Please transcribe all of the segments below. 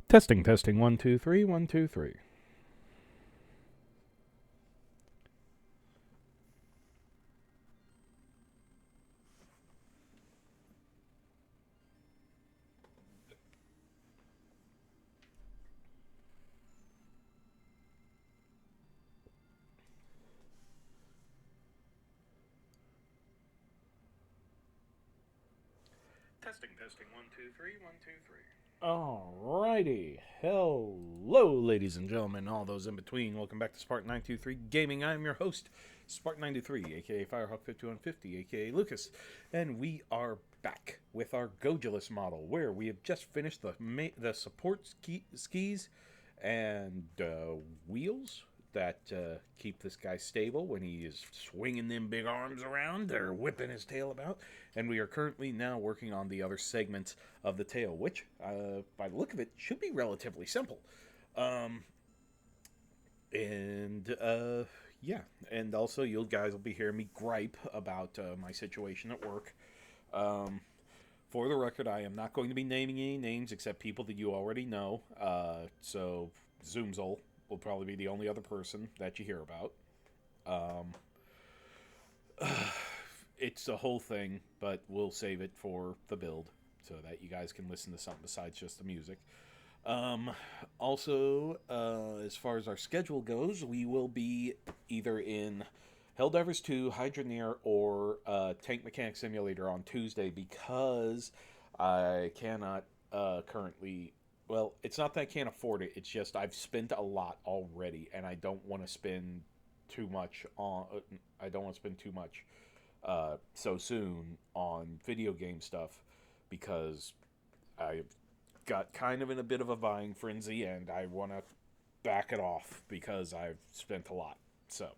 Testing, testing. 1, 2, 3, 1, 2, 3. Testing, testing. 1, 2, 3, 1, 2, 3. Alrighty. Hello, ladies and gentlemen, all those in between. Welcome back to Spark923 Gaming. I'm your host, Spark93, aka Firehawk5150, aka Lucas. And we are back with our Gojulas model, where we have just finished the support skis and wheels that keep this guy stable when he is swinging them big arms around or whipping his tail about. And we are currently now working on the other segments of the tail, which, by the look of it, should be relatively simple. Yeah. And also, you guys will be hearing me gripe about my situation at work. For the record, I am not going to be naming any names except people that you already know. So, Zoomzol will probably be the only other person that you hear about. It's a whole thing, but we'll save it for the build so that you guys can listen to something besides just the music. Also, as far as our schedule goes, we will be either in Helldivers 2, Hydroneer, or Tank Mechanic Simulator on Tuesday because I cannot currently... Well, it's not that I can't afford it. It's just I've spent a lot already, and I don't want to spend too much on... I don't want to spend too much so soon on video game stuff because I've got kind of in a bit of a buying frenzy, and I want to back it off because I've spent a lot. So,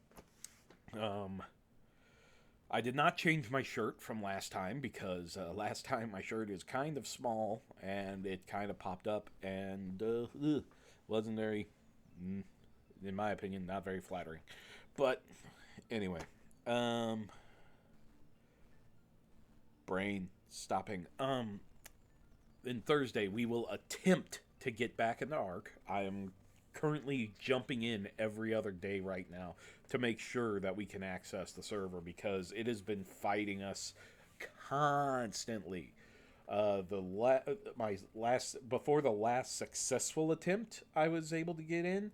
I did not change my shirt from last time because last time my shirt is kind of small and it kind of popped up and wasn't very, in my opinion, not very flattering. But anyway, brain stopping. In Thursday we will attempt to get back in the Ark. I am currently jumping in every other day right now to make sure that we can access the server because it has been fighting us constantly. Before the last successful attempt I was able to get in,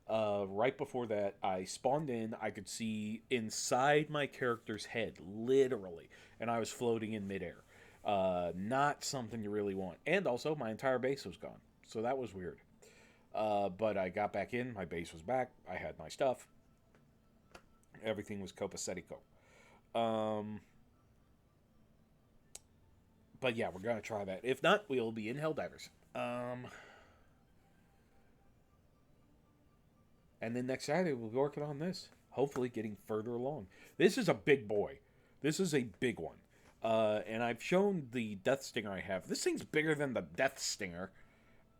right before that I spawned in, I could see inside my character's head, literally, and I was floating in midair. Not something you really want. And also, my entire base was gone, so that was weird. But I got back in, my base was back, I had my stuff. Everything was copacetic. But yeah, we're going to try that. If not, we'll be in Helldivers. And then next Saturday, we'll be working on this. Hopefully getting further along. This is a big boy. This is a big one. And I've shown the Death Stinger I have. This thing's bigger than the Death Stinger.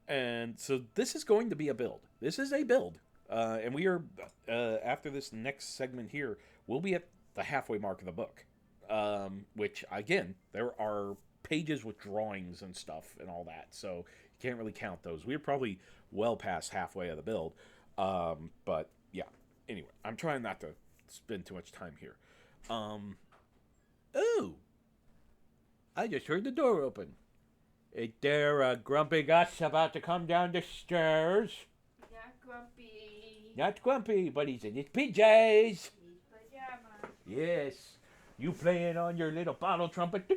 And so this is going to be a build. This is a build. And we are, after this next segment here, we'll be at the halfway mark of the book. Which, again, there are pages with drawings and stuff and all that. So you can't really count those. We're probably well past halfway of the build. But, yeah. Anyway, I'm trying not to spend too much time here. Oh! I just heard the door open. Is there a grumpy Gus about to come down the stairs? Not grumpy. Not grumpy, but he's in his PJs. His pajamas. Yes. You playing on your little bottle trumpet. For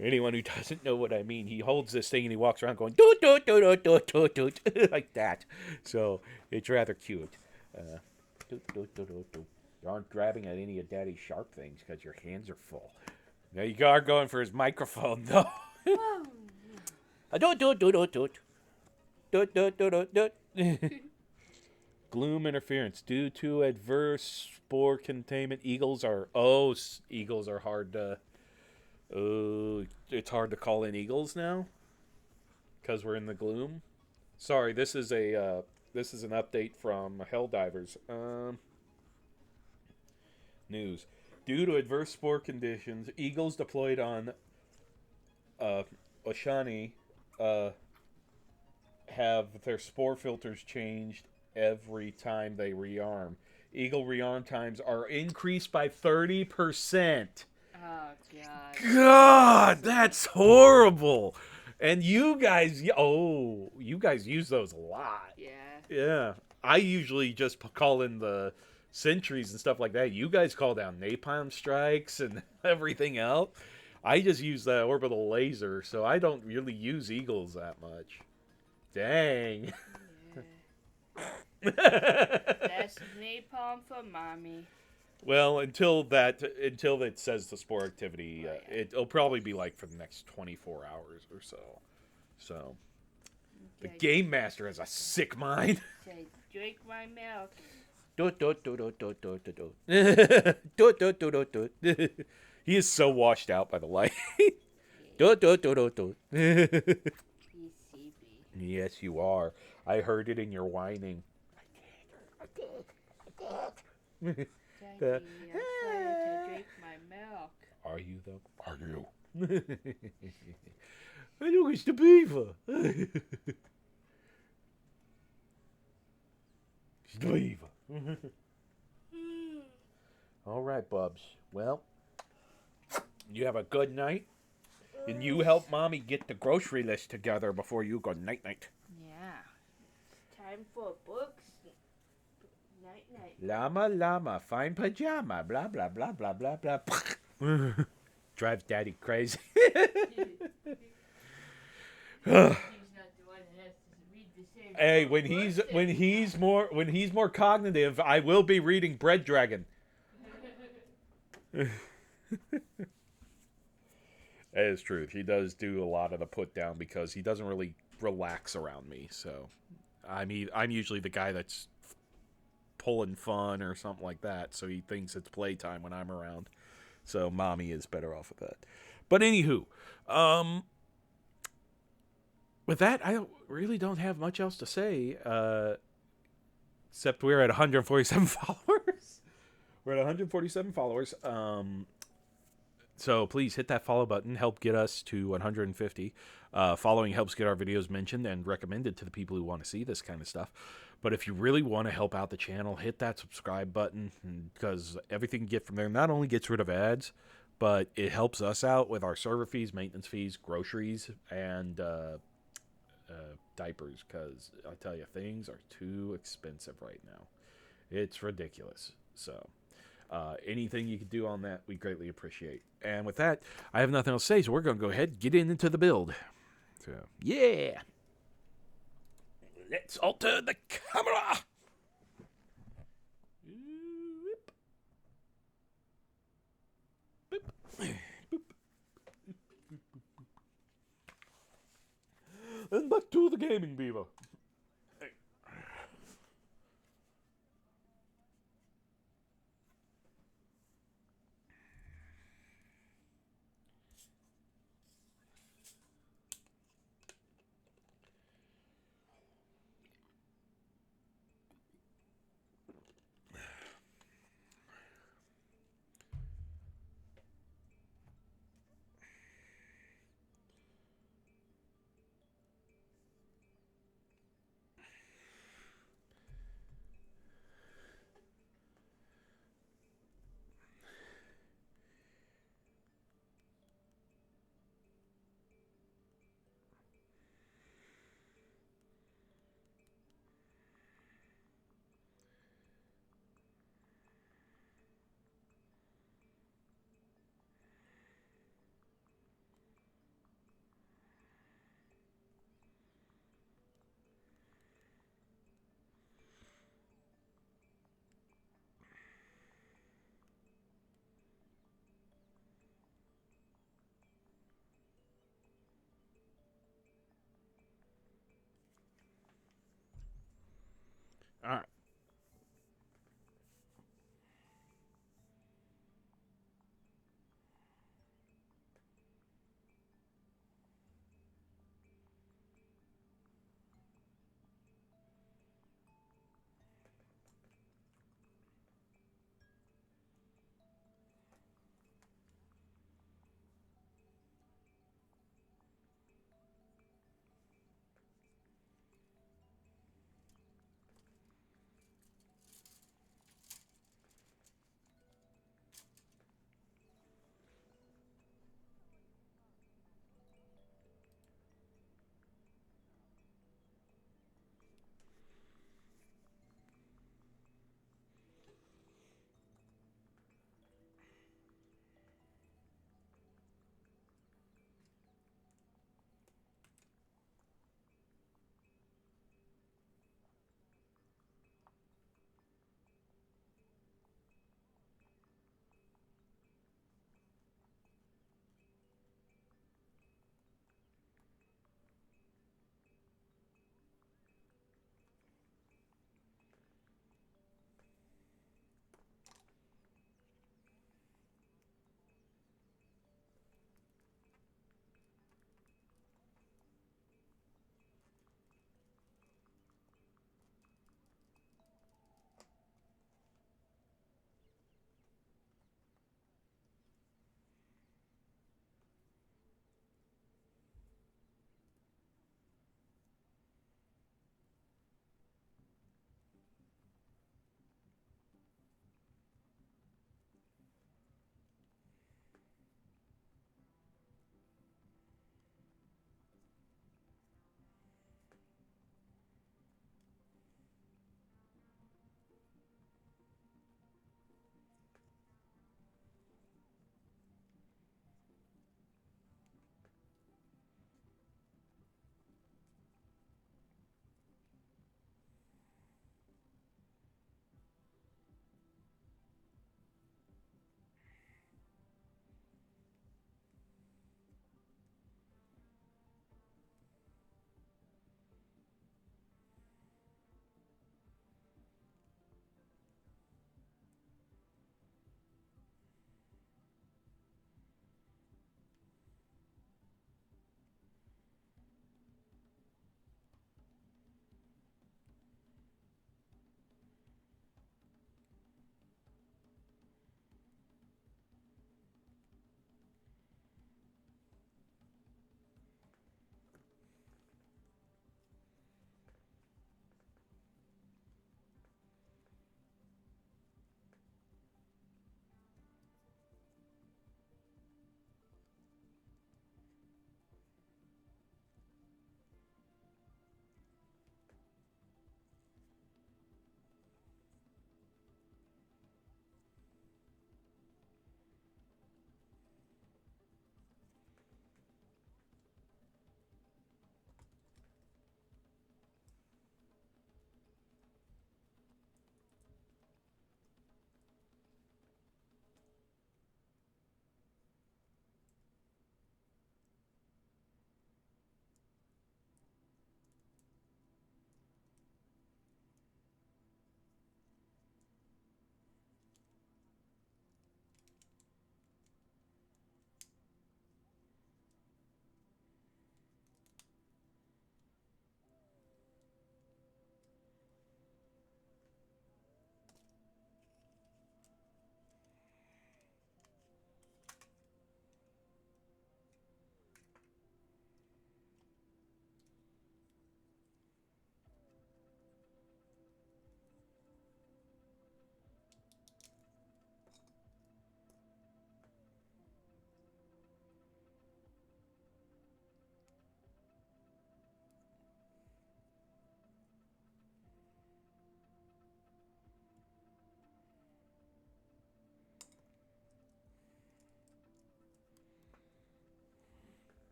anyone who doesn't know what I mean, he holds this thing and he walks around going doot doot doot doot doot doot like that. So it's rather cute. Doot doot doot doot doot. You aren't grabbing at any of Daddy's sharp things because your hands are full. Now you are going for his microphone though. Doot doot doot doot doot. Doot doot doot doot doot. Gloom interference due to adverse spore containment. Eagles are hard to. It's hard to call in eagles now because we're in the gloom. Sorry, this is an update from Helldivers. News. Due to adverse spore conditions, eagles deployed on Oshani have their spore filters changed every time they rearm. Eagle rearm times are increased by 30%. Oh God. God, that's horrible. And you guys, you guys use those a lot. Yeah. Yeah. I usually just call in the sentries and stuff like that. You guys call down napalm strikes and everything else. I just use the orbital laser, so I don't really use eagles that much. Dang. Yeah. That's napalm for mommy. Well, until it says the spore activity, it'll probably be like for the next 24 hours or so. So, the game master has a sick mind. Say, drink my milk. He is so washed out by the light. He's sleepy. Yes, you are. I heard it in your whining. Daddy, I'm trying to drink my milk. Are you though? Are you? I look, it's the beaver. It's the beaver. All right, Bubs. Well, you have a good night, and you help Mommy get the grocery list together before you go night-night. Yeah. It's time for books. Night-night. Llama, llama, fine pajama, blah, blah, blah, blah, blah, blah. Drives Daddy crazy. He's not the one that has to read the same. Hey, when he's more cognitive, I will be reading Bread Dragon. That is true. He does do a lot of the put down because he doesn't really relax around me. So, I mean, I'm usually the guy that's pulling fun or something like that. So he thinks it's playtime when I'm around. So Mommy is better off with that. But anywho, with that, I really don't have much else to say. Except we're at 147 followers. We're at 147 followers. So please hit that follow button. Help get us to 150. Following helps get our videos mentioned and recommended to the people who want to see this kind of stuff. But if you really want to help out the channel, hit that subscribe button, because everything you get from there not only gets rid of ads, but it helps us out with our server fees, maintenance fees, groceries, and diapers. Because I tell you, things are too expensive right now. It's ridiculous. So anything you can do on that, we greatly appreciate. And with that, I have nothing else to say, so we're going to go ahead and get into the build. So, yeah. Let's alter the camera. Boop. Boop. And back to the gaming beaver. All right.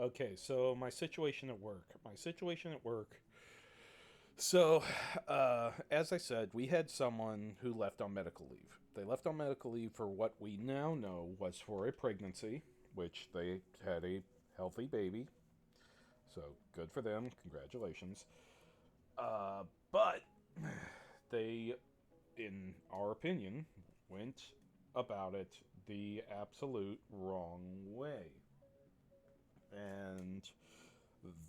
Okay, so my situation at work. My situation at work. So, as I said, we had someone who left on medical leave. They left on medical leave for what we now know was for a pregnancy, which they had a healthy baby. So, good for them. Congratulations. But they, in our opinion, went about it the absolute wrong way. And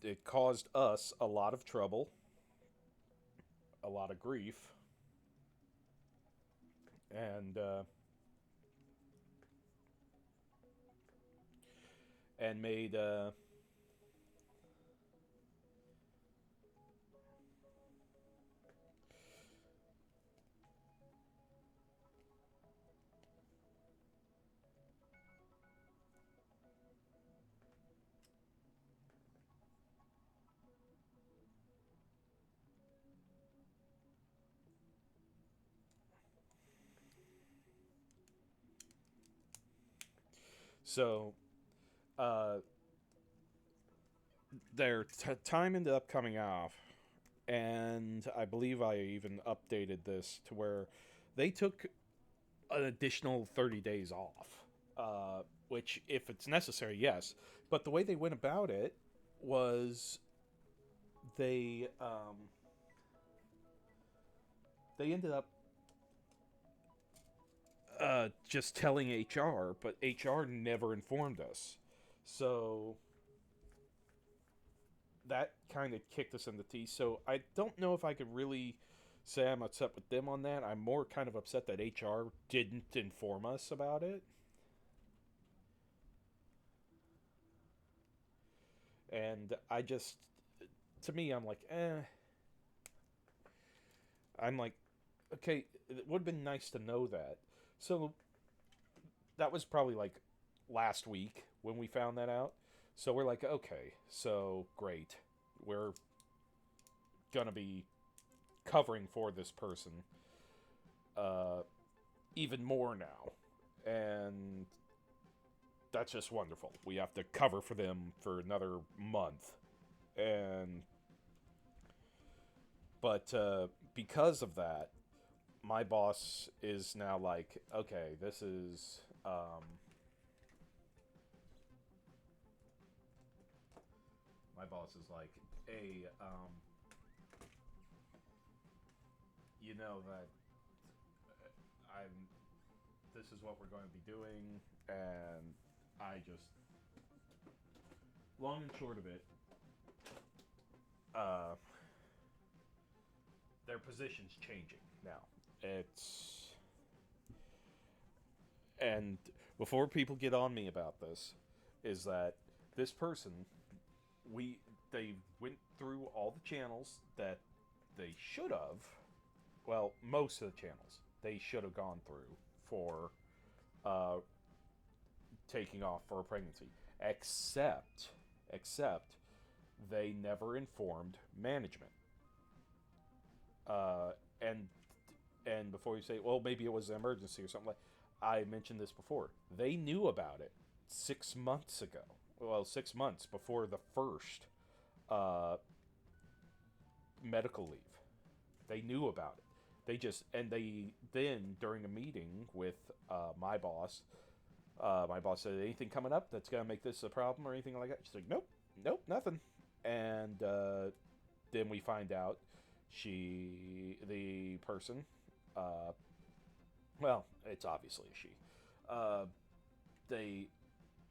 it caused us a lot of trouble, a lot of grief, and made so uh, their time ended up coming off, and I believe I even updated this to where they took an additional 30 days off, which, if it's necessary, yes. But the way they went about it was they they ended up just telling HR, but HR never informed us. So that kind of kicked us in the teeth. So I don't know if I could really say I'm upset with them on that. I'm more kind of upset that HR didn't inform us about it. And I just, to me, I'm like, eh. I'm like, okay, it would have been nice to know that. So that was probably like last week when we found that out. So we're like, okay, so great. We're going to be covering for this person uh, even more now. And that's just wonderful. We have to cover for them for another month. And but because of that, my boss is now like, okay, this is my boss is like, hey, you know that I'm. This is what we're going to be doing, and I just, long and short of it, uh, their position's changing now. It's and before people get on me about this, is that this person, we they went through all the channels that they should have. Well, most of the channels they should have gone through for uh, taking off for a pregnancy, except they never informed management. Uh, and before you say, well, maybe it was an emergency or something like, I mentioned this before. They knew about it 6 months ago. Well, 6 months before the first uh, medical leave. They knew about it. They just and they then during a meeting with my boss said, anything coming up that's gonna make this a problem or anything like that. She's like, nope, nope, nothing. And then we find out the person, uh, well, it's obviously a she. Uh, they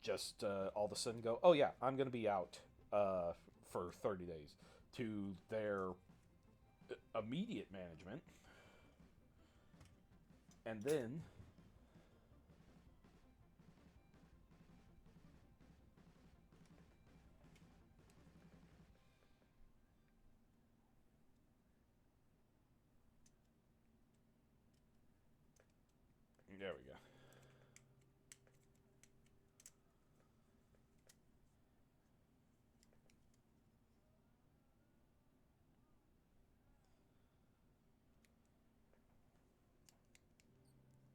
just all of a sudden go, oh yeah, I'm gonna be out for 30 days to their immediate management, and then there we go.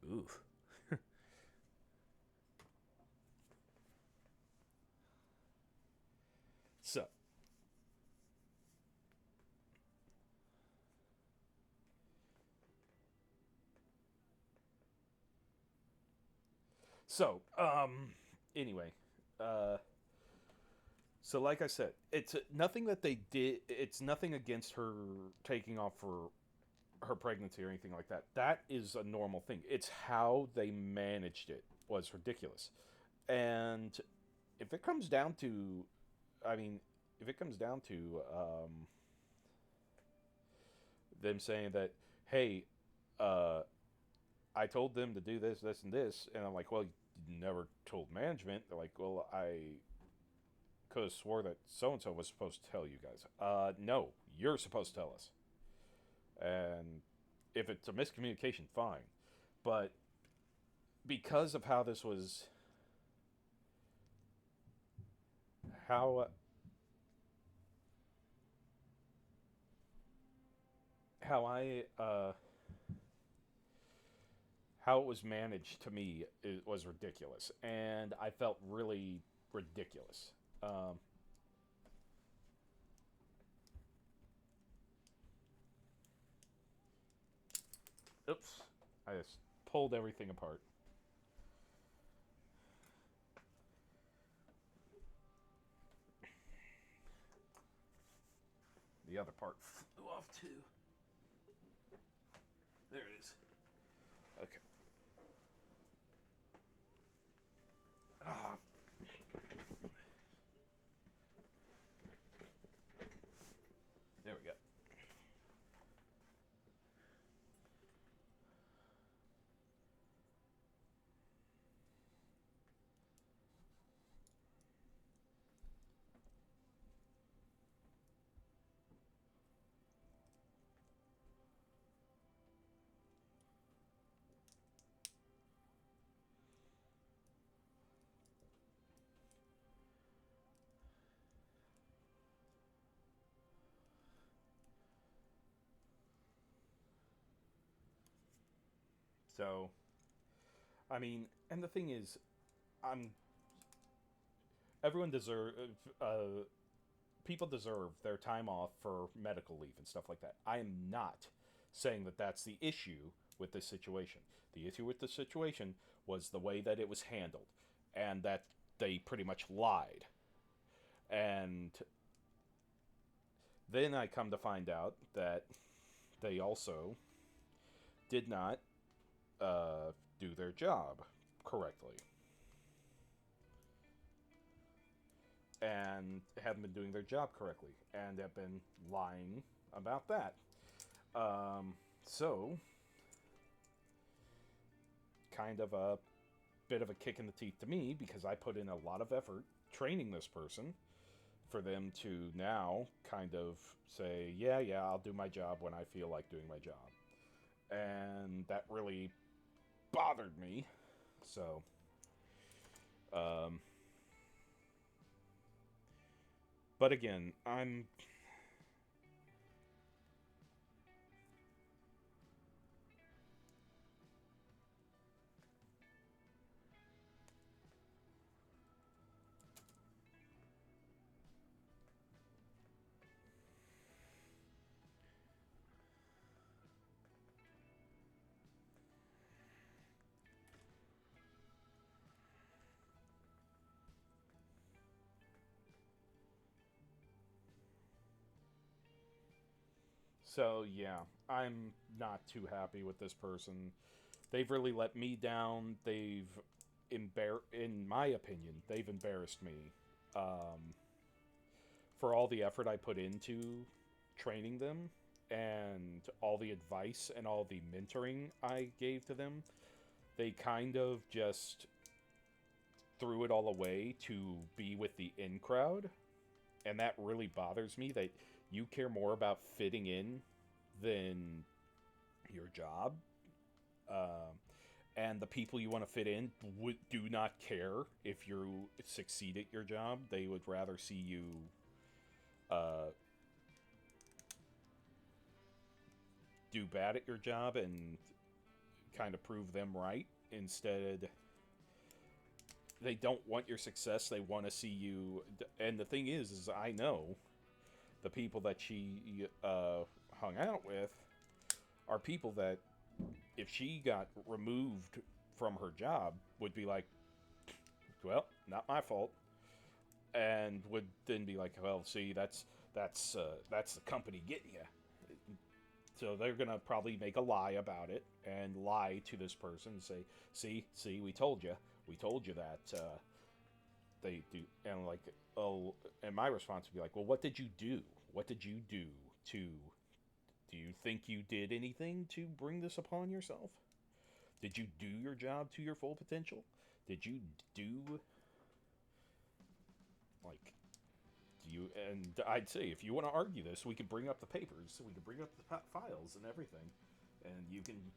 Oof. So, anyway, uh, so like I said, it's nothing that they did. It's nothing against her taking off for her pregnancy or anything like that. That is a normal thing. It's how they managed it was ridiculous. And if it comes down to, I mean, if it comes down to them saying that, hey, uh, I told them to do this, this, and this, and I'm like, well, you never told management. They're like, well, I could have swore that so and so was supposed to tell you guys. No, you're supposed to tell us. And if it's a miscommunication, fine. But because of how this was, how how I how it was managed to me, it was ridiculous, and I felt really ridiculous. Um, Oops, I just pulled everything apart. The other part flew off too. There it is. Okay. Ah, there we go. So, I mean, and the thing is, I'm everyone deserve people deserve their time off for medical leave and stuff like that. I am not saying that that's the issue with this situation. The issue with the situation was the way that it was handled, and that they pretty much lied. And then I come to find out that they also did not do their job correctly and haven't been doing their job correctly and have been lying about that. So, kind of a bit of a kick in the teeth to me because I put in a lot of effort training this person for them to now kind of say, yeah, yeah, I'll do my job when I feel like doing my job. And that really bothered me. So, um, but again, I'm so yeah, I'm not too happy with this person. They've really let me down. In my opinion, they've embarrassed me um, for all the effort I put into training them and all the advice and all the mentoring I gave to them. They kind of just threw it all away to be with the in crowd, and that really bothers me that you care more about fitting in than your job. Um, and the people you want to fit in do not care if you succeed at your job. They would rather see you uh, do bad at your job and kind of prove them right. Instead, they don't want your success. They want to see you. And the thing is I know the people that she hung out with are people that if she got removed from her job would be like, well, not my fault, and would then be like, well, see, that's the company getting you. So they're gonna probably make a lie about it and lie to this person and say, see, we told you that they do, and like, oh, and my response would be like, well, what did you do? What did you do to? Do you think you did anything to bring this upon yourself? Did you do your job to your full potential? Did you do like you? And I'd say if you want to argue this, we can bring up the papers, we can bring up the files and everything, and you can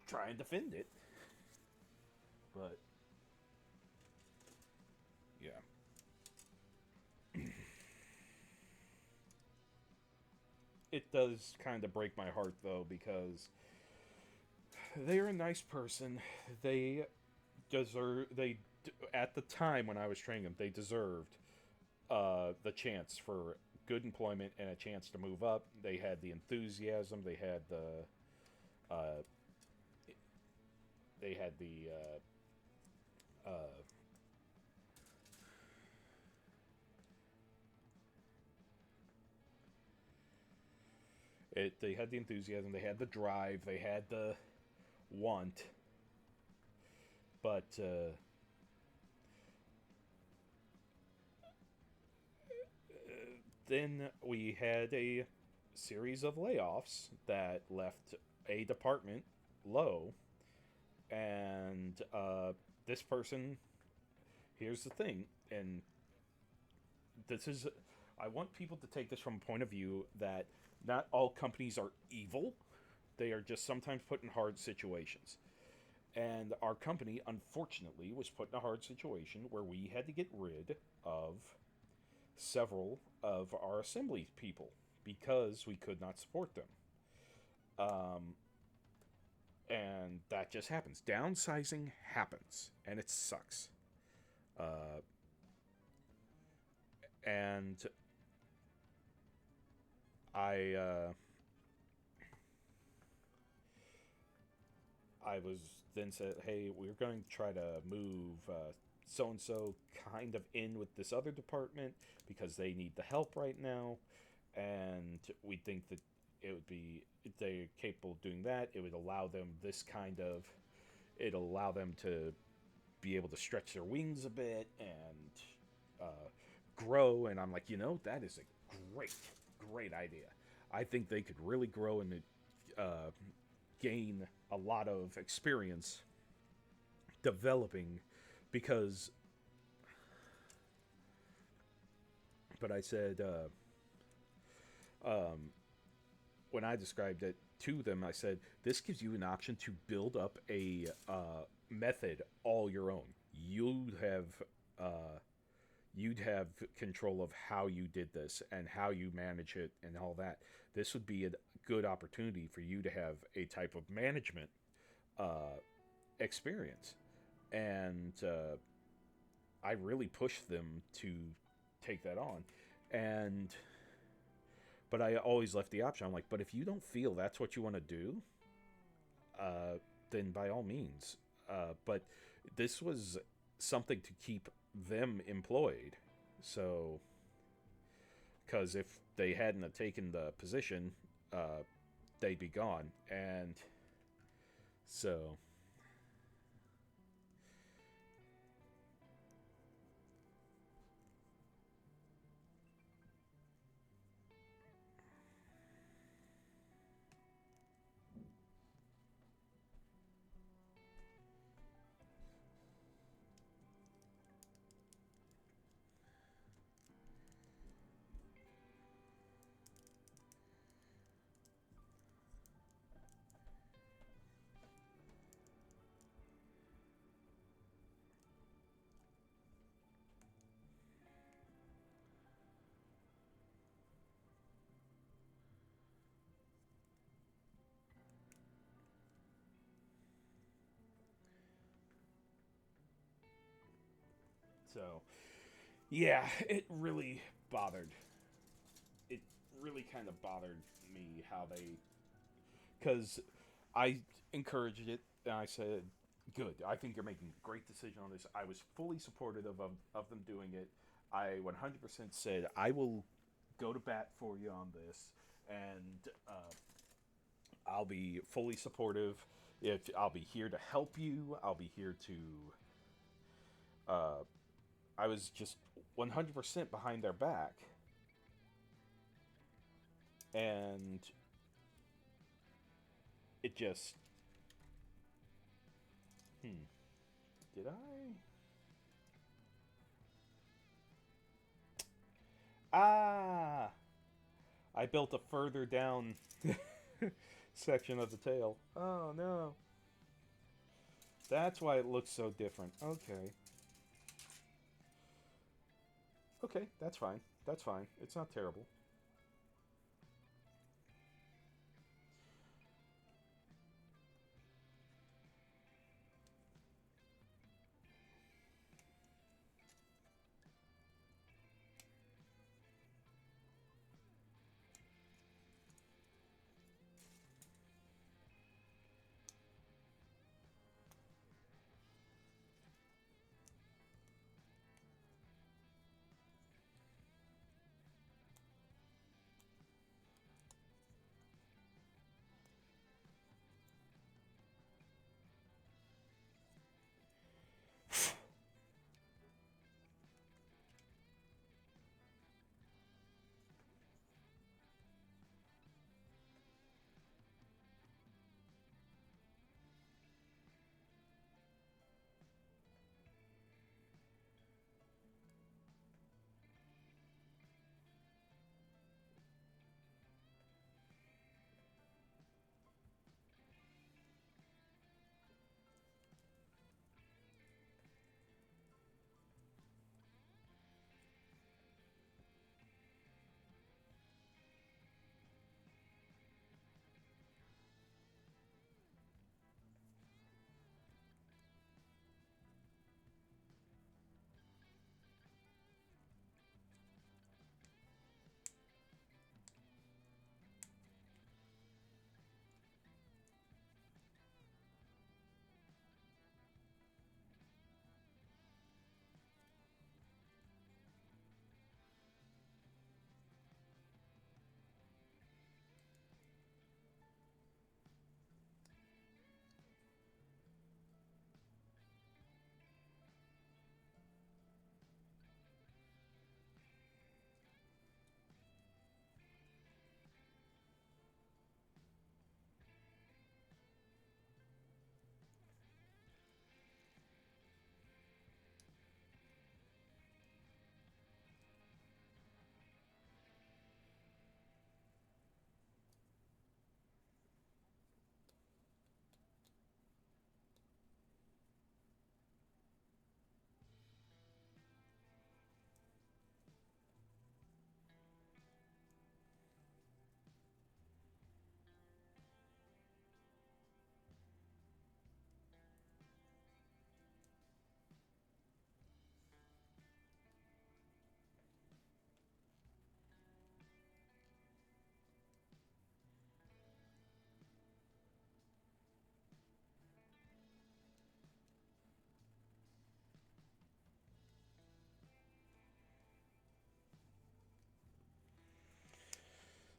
try and defend it. But yeah, it does kind of break my heart though because they're a nice person. They deserve. They at the time when I was training them, they deserved the chance for good employment and a chance to move up. They had the enthusiasm. Uh, they had the they had the enthusiasm. They had the drive. They had the want. But then we had a series of layoffs that left a department low, and this person. Here's the thing, and this is. I want people to take this from a point of view that not all companies are evil. They are just sometimes put in hard situations. And our company, unfortunately, was put in a hard situation where we had to get rid of several of our assembly people because we could not support them. And that just happens. Downsizing happens, and it sucks. And I I was then said, hey, we're going to try to move so and so kind of in with this other department because they need the help right now, and we think that it would be if they're capable of doing that. It would allow them this kind of, it'll allow them to be able to stretch their wings a bit and grow. And I'm like, that is a great idea. I think they could really grow and gain a lot of experience developing because but I said when I described it to them, I said this gives you an option to build up a method all your own. You'd have control of how you did this and how you manage it and all that. This would be a good opportunity for you to have a type of management experience. And I really pushed them to take that on. But I always left the option. I'm like, but if you don't feel that's what you want to do, then by all means. But this was something to keep them employed. So, because if they hadn't have taken the position, they'd be gone. And so, so, yeah, it really bothered. It really kind of bothered me how they, because I encouraged it and I said, Good. I think you're making a great decision on this. I was fully supportive of them doing it. I 100% said I will go to bat for you on this, and I'll be fully supportive. If I'll be here to help you, I'll be here to. I was just 100% behind their back, and it just. Did I? Ah! I built a further down section of the tail. Oh no. That's why it looks so different. Okay. Okay, that's fine. That's fine. It's not terrible.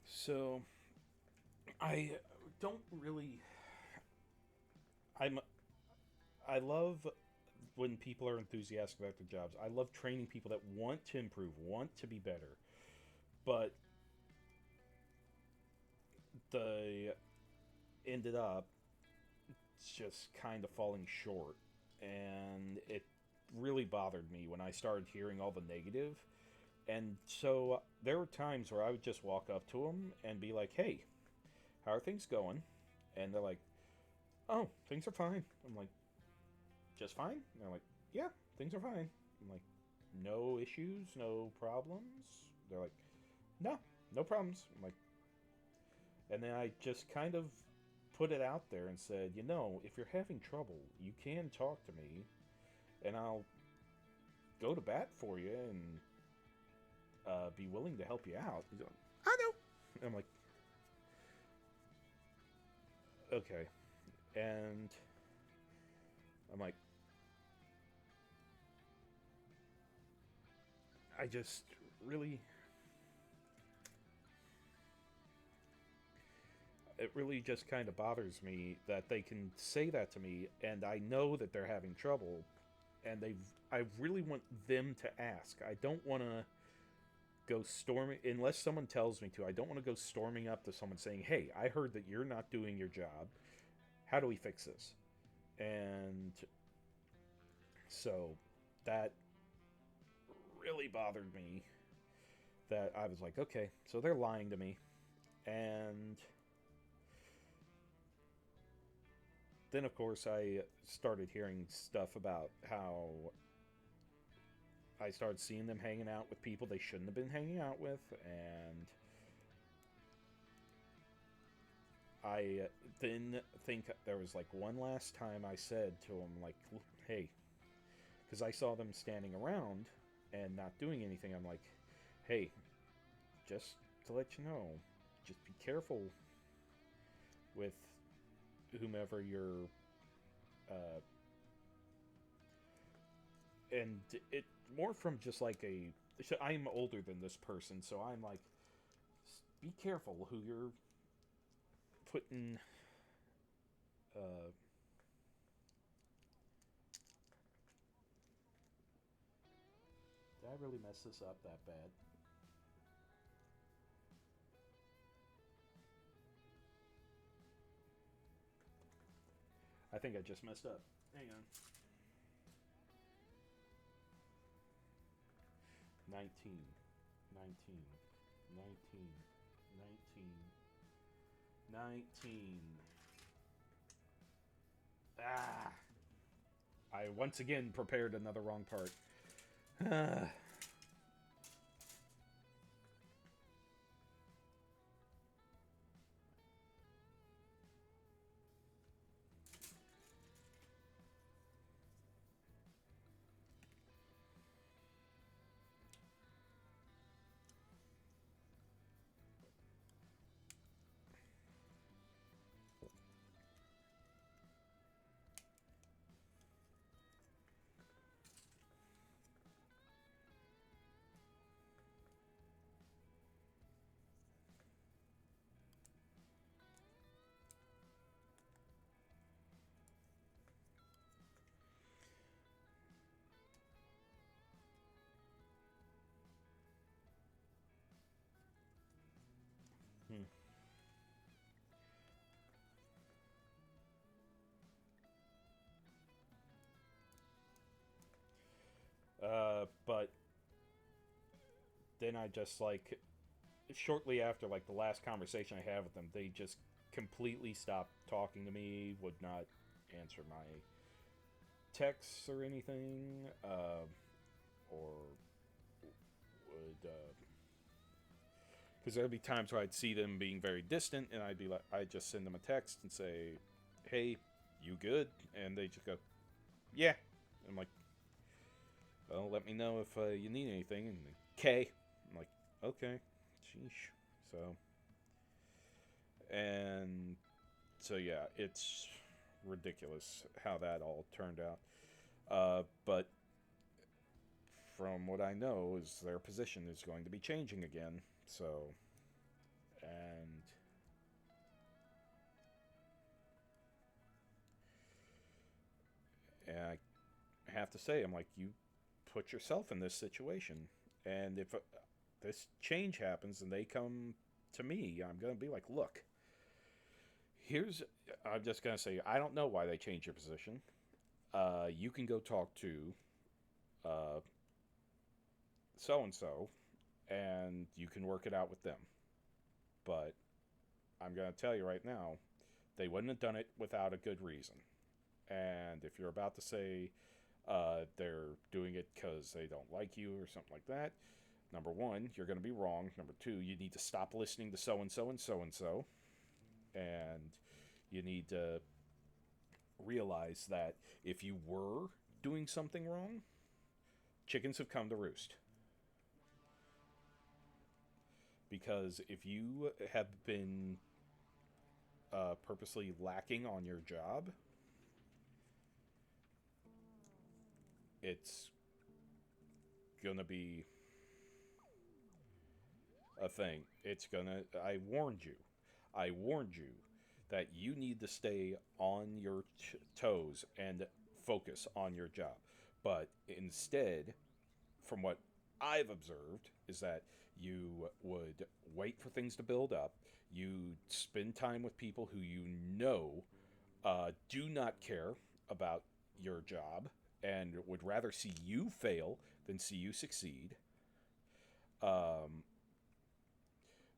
So I don't really. I'm. I love when people are enthusiastic about their jobs. I love training people that want to improve, want to be better, but they ended up just kind of falling short, and it really bothered me when I started hearing all the negative. And so there were times where I would just walk up to them and be like, "Hey, how are things going?" And they're like, "Oh, things are fine." I'm like, "Just fine?" And they're like, "Yeah, things are fine." I'm like, "No issues, no problems?" They're like, "No, no problems." I'm like, and then I just kind of put it out there and said, if you're having trouble, you can talk to me, and I'll go to bat for you and be willing to help you out. He's like, I know. And I'm like, okay. And I'm like, I just really, it really just kind of bothers me that they can say that to me, and I know that they're having trouble, and I really want them to ask. I don't want to go storming unless someone tells me to. I don't want to go storming up to someone saying, "Hey, I heard that you're not doing your job. How do we fix this?" And so that really bothered me, that I was like, okay, so they're lying to me. And then, of course, I started hearing stuff about how I started seeing them hanging out with people they shouldn't have been hanging out with. And I then think there was like one last time I said to them, like, hey, because I saw them standing around and not doing anything. I'm like, hey, just to let you know, just be careful with whomever you're, uh, and it more from just like a. So I'm older than this person, so I'm like, be careful who you're putting. Uh, did I really mess this up that bad? I think I just messed up. Hang on. 19, 19, 19, 19, 19. Ah! I once again prepared another wrong part. Ah. Hmm. But then I just like shortly after like the last conversation I had with them, they just completely stopped talking to me. Would not answer my texts or anything, or would. Because there'd be times where I'd see them being very distant, and I'd be like, I'd just send them a text and say, "Hey, you good?" And they just go, "Yeah." I'm like, "Well, let me know if you need anything." And K, I'm like, "Okay, sheesh." So, and so yeah, it's ridiculous how that all turned out. But from what I know, is their position is going to be changing again. So, and I have to say, I'm like, you put yourself in this situation, and if this change happens and they come to me, I'm gonna be like, look, here's. I'm just gonna say, I don't know why they changed your position. You can go talk to so and so, and you can work it out with them. But I'm gonna tell you right now, they wouldn't have done it without a good reason. And if you're about to say they're doing it because they don't like you or something like that, number one, you're going to be wrong. Number two, you need to stop listening to so and so and so and so. And you need to realize that if you were doing something wrong, chickens have come to roost. Because if you have been purposely lacking on your job, it's gonna be a thing. I warned you. I warned you that you need to stay on your toes and focus on your job. But instead, from what I've observed, is that you would wait for things to build up. You spend time with people who you know do not care about your job and would rather see you fail than see you succeed.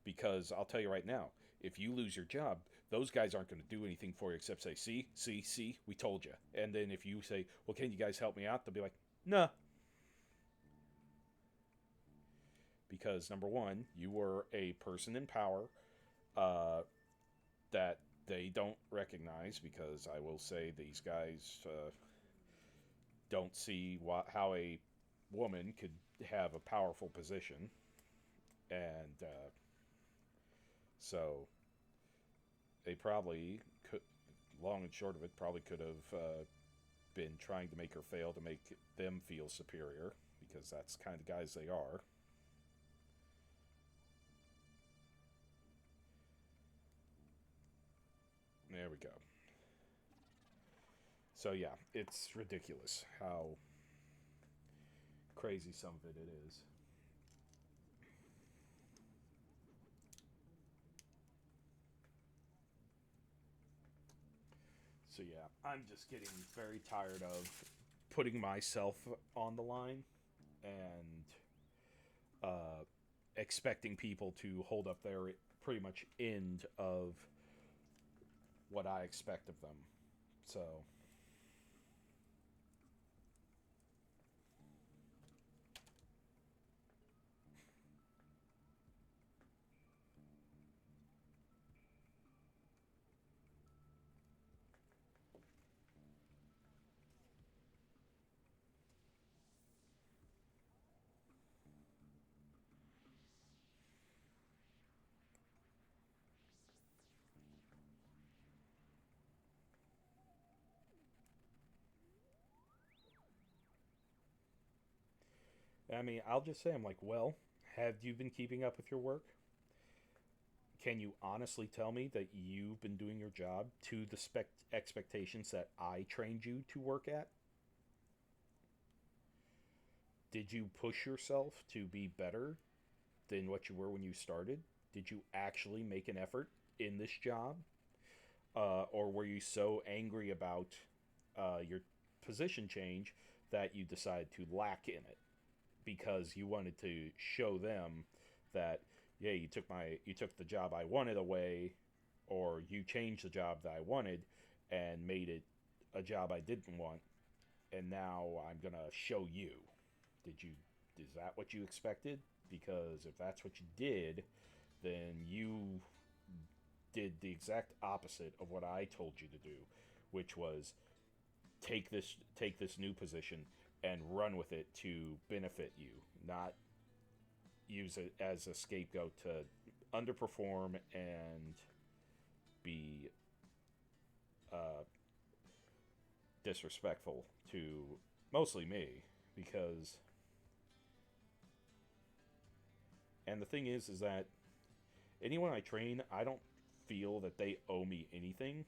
Because I'll tell you right now, if you lose your job, those guys aren't going to do anything for you except say, see, we told you. And then if you say, well, can you guys help me out? They'll be like, nah. Because number one, you were a person in power that they don't recognize, because I will say these guys don't see how a woman could have a powerful position. And so they probably could, long and short of it, probably could have been trying to make her fail to make them feel superior, because that's the kind of guys they are. There we go. So yeah, it's ridiculous how crazy some of it is. So yeah, I'm just getting very tired of putting myself on the line and expecting people to hold up their pretty much end of what I expect of them. So I mean, I'll just say, I'm like, well, have you been keeping up with your work? Can you honestly tell me that you've been doing your job to the expectations that I trained you to work at? Did you push yourself to be better than what you were when you started? Did you actually make an effort in this job? Or were you so angry about your position change that you decided to lack in it because you wanted to show them that, yeah, you took the job I wanted away, or you changed the job that I wanted and made it a job I didn't want, and now I'm gonna show you. Did you? Is that what you expected? Because if that's what you did, then you did the exact opposite of what I told you to do, which was take this new position and run with it to benefit you, not use it as a scapegoat to underperform and be disrespectful to mostly me. Because, and the thing is that anyone I train, I don't feel that they owe me anything,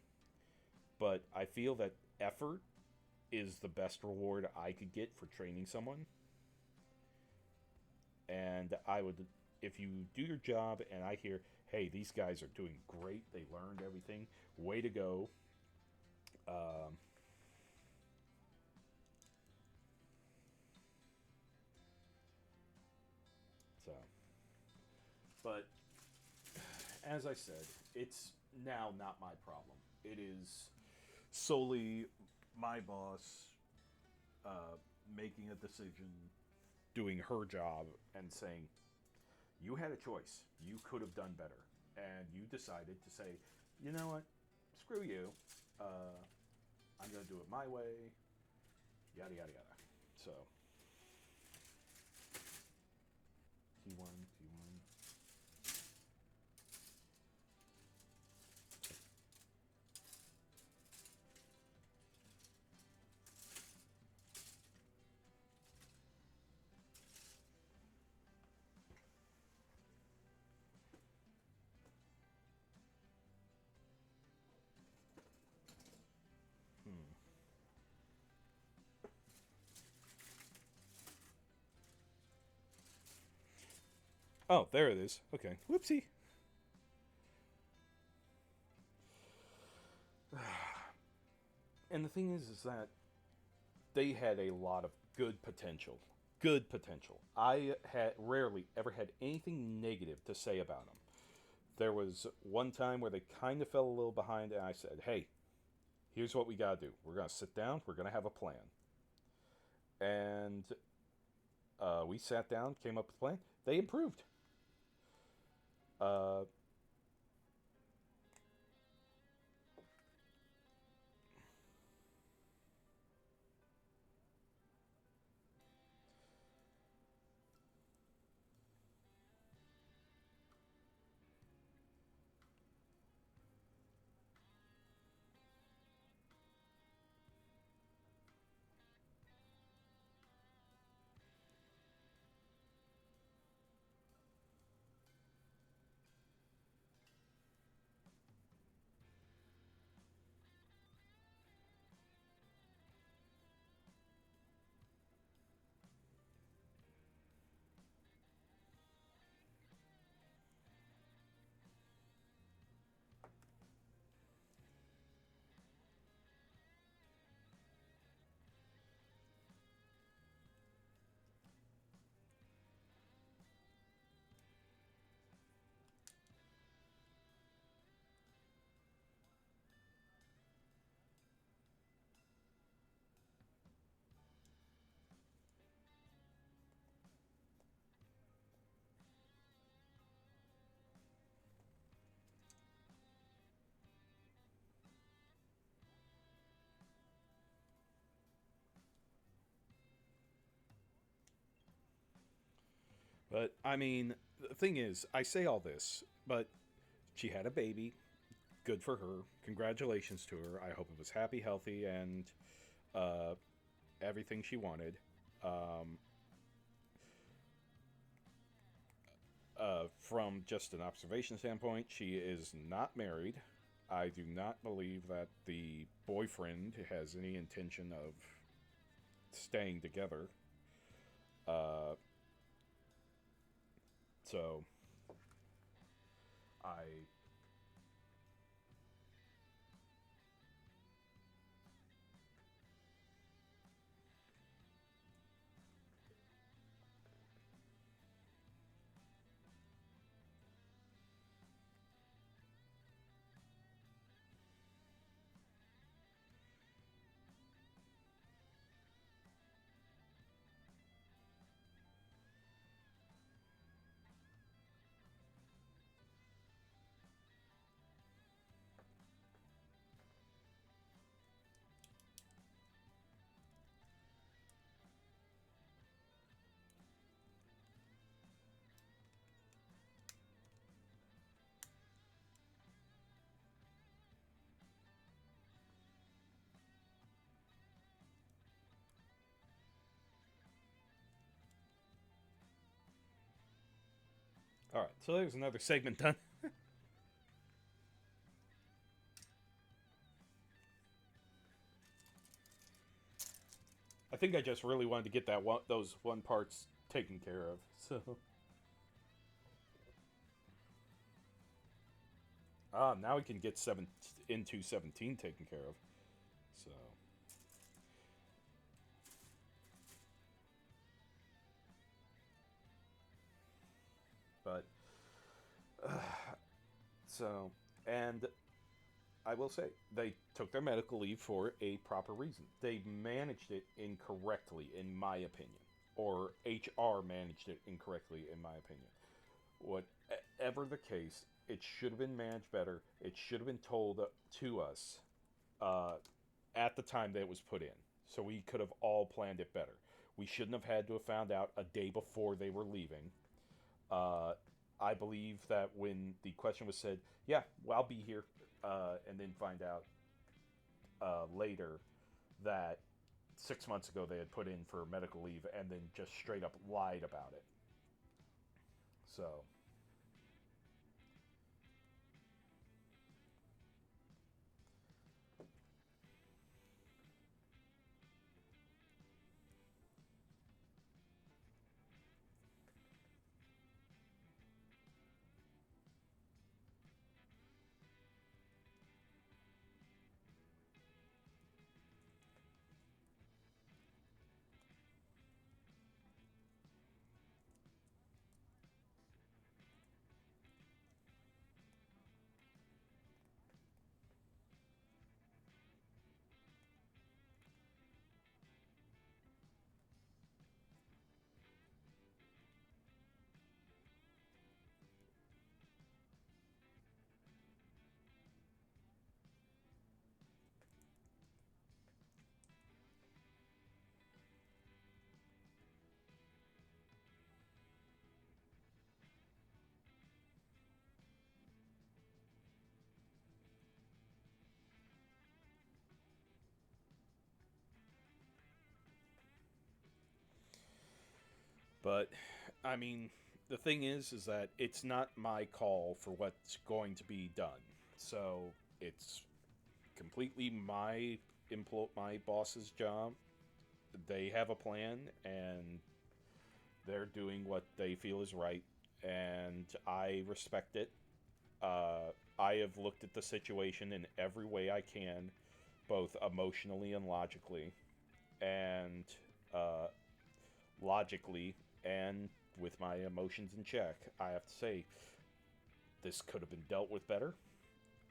but I feel that effort is the best reward I could get for training someone. And I would, if you do your job and I hear, hey, these guys are doing great, they learned everything, way to go. So, but as I said, it's now not my problem. It is solely my boss making a decision, doing her job, and saying, you had a choice. You could have done better. And you decided to say, you know what? Screw you. I'm going to do it my way. Yada, yada, yada. So, T1, T1. Oh, there it is. Okay. Whoopsie. And the thing is that they had a lot of good potential. Good potential. I had rarely ever had anything negative to say about them. There was one time where they kind of fell a little behind, and I said, "Hey, here's what we gotta do. We're gonna sit down. We're gonna have a plan." And we sat down, came up with a plan. They improved. Uh, but I mean, the thing is, I say all this, but she had a baby. Good for her. Congratulations to her. I hope it was happy, healthy, and uh, everything she wanted. Um, from just an observation standpoint, she is not married. I do not believe that the boyfriend has any intention of staying together. Uh, so I. All right, so there's another segment done. I think I just really wanted to get those one parts taken care of. So now we can get into 17 taken care of. So, but so and I will say they took their medical leave for a proper reason. They managed it incorrectly, in my opinion, or HR managed it incorrectly, in my opinion. Whatever the case, it should have been managed better. It should have been told to us uh, at the time that it was put in, so we could have all planned it better. We shouldn't have had to have found out a day before they were leaving. Uh, I believe that when the question was said, "Yeah, well, I'll be here," and then find out later that 6 months ago they had put in for medical leave and then just straight up lied about it. So, But I mean, the thing is that it's not my call for what's going to be done. So it's completely my boss's job. They have a plan, and they're doing what they feel is right, and I respect it. I have looked at the situation in every way I can, both emotionally and logically, and uh, logically, and with my emotions in check. I have to say, this could have been dealt with better,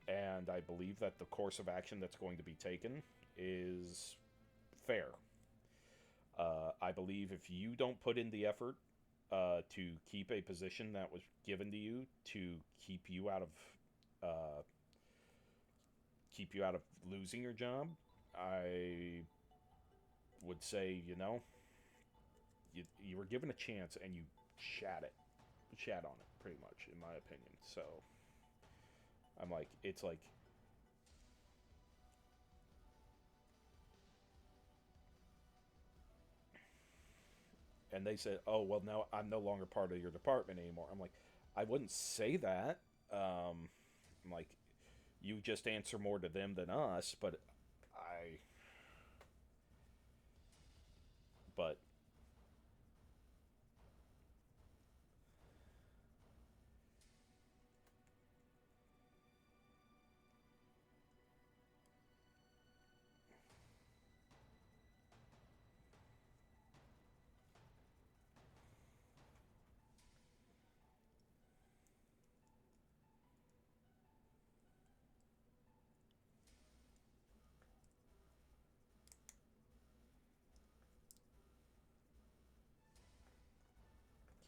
and I believe that the course of action that's going to be taken is fair. I believe if you don't put in the effort to keep a position that was given to you to uh, keep you out of losing your job, I would say you were given a chance and you shat on it pretty much, in my opinion. So I'm like, it's like, and they said, oh well, now I'm no longer part of your department anymore. I'm like, I wouldn't say that. I'm like, you just answer more to them than us, but I but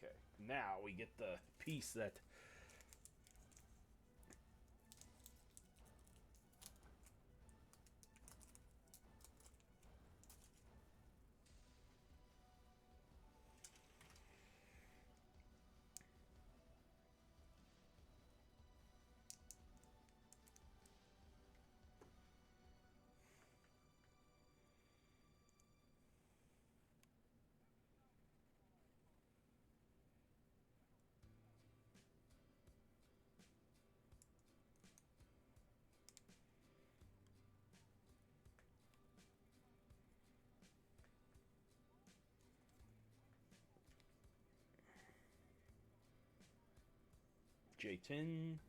okay. Now we get the piece that J10.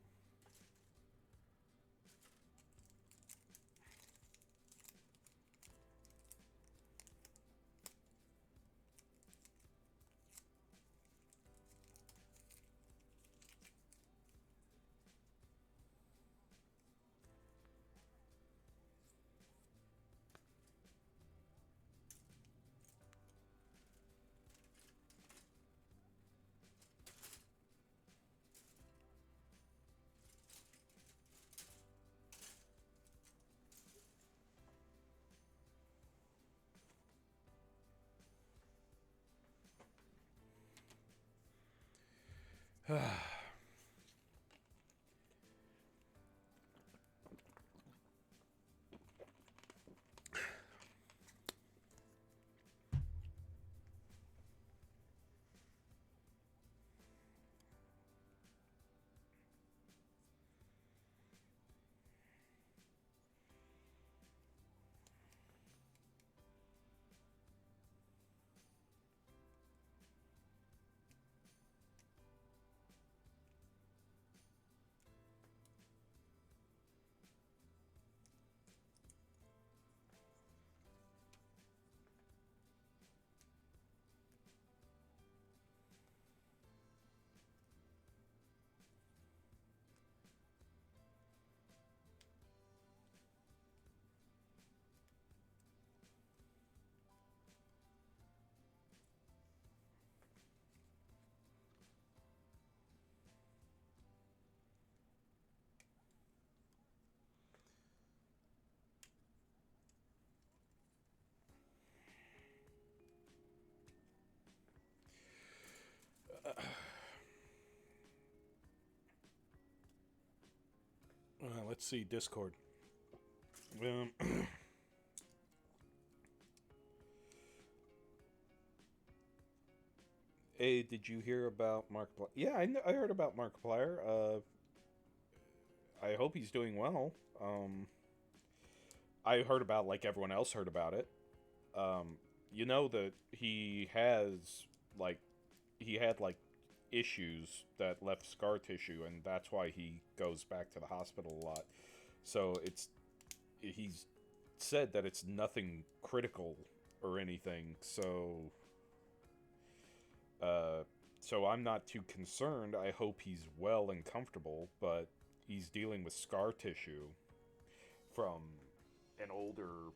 Let's see, Discord. Um, Hey, did you hear about Yeah, I heard about Markiplier. I hope he's doing well. I heard about like everyone else heard about it. Um, you know that like he had like issues that left scar tissue, and that's why he goes back to the hospital a lot. So he's said that it's nothing critical or anything. Uh, so I'm not too concerned. I hope he's well and comfortable, but he's dealing with scar tissue from an older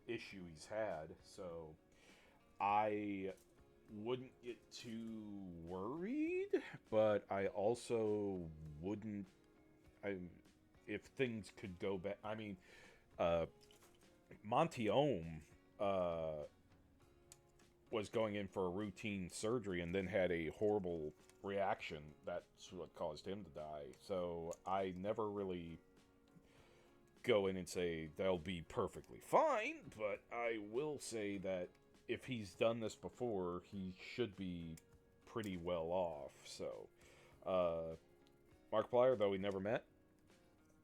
issue he's had. So I wouldn't get too worried, but I also wouldn't. I, if things could go back. I mean, uh, Monty Ohm was going in for a routine surgery and then had a horrible reaction. That's what caused him to die. So I never really go in and say they'll be perfectly fine, but I will say that if he's done this before, he should be pretty well off. So, Markiplier, though we never met,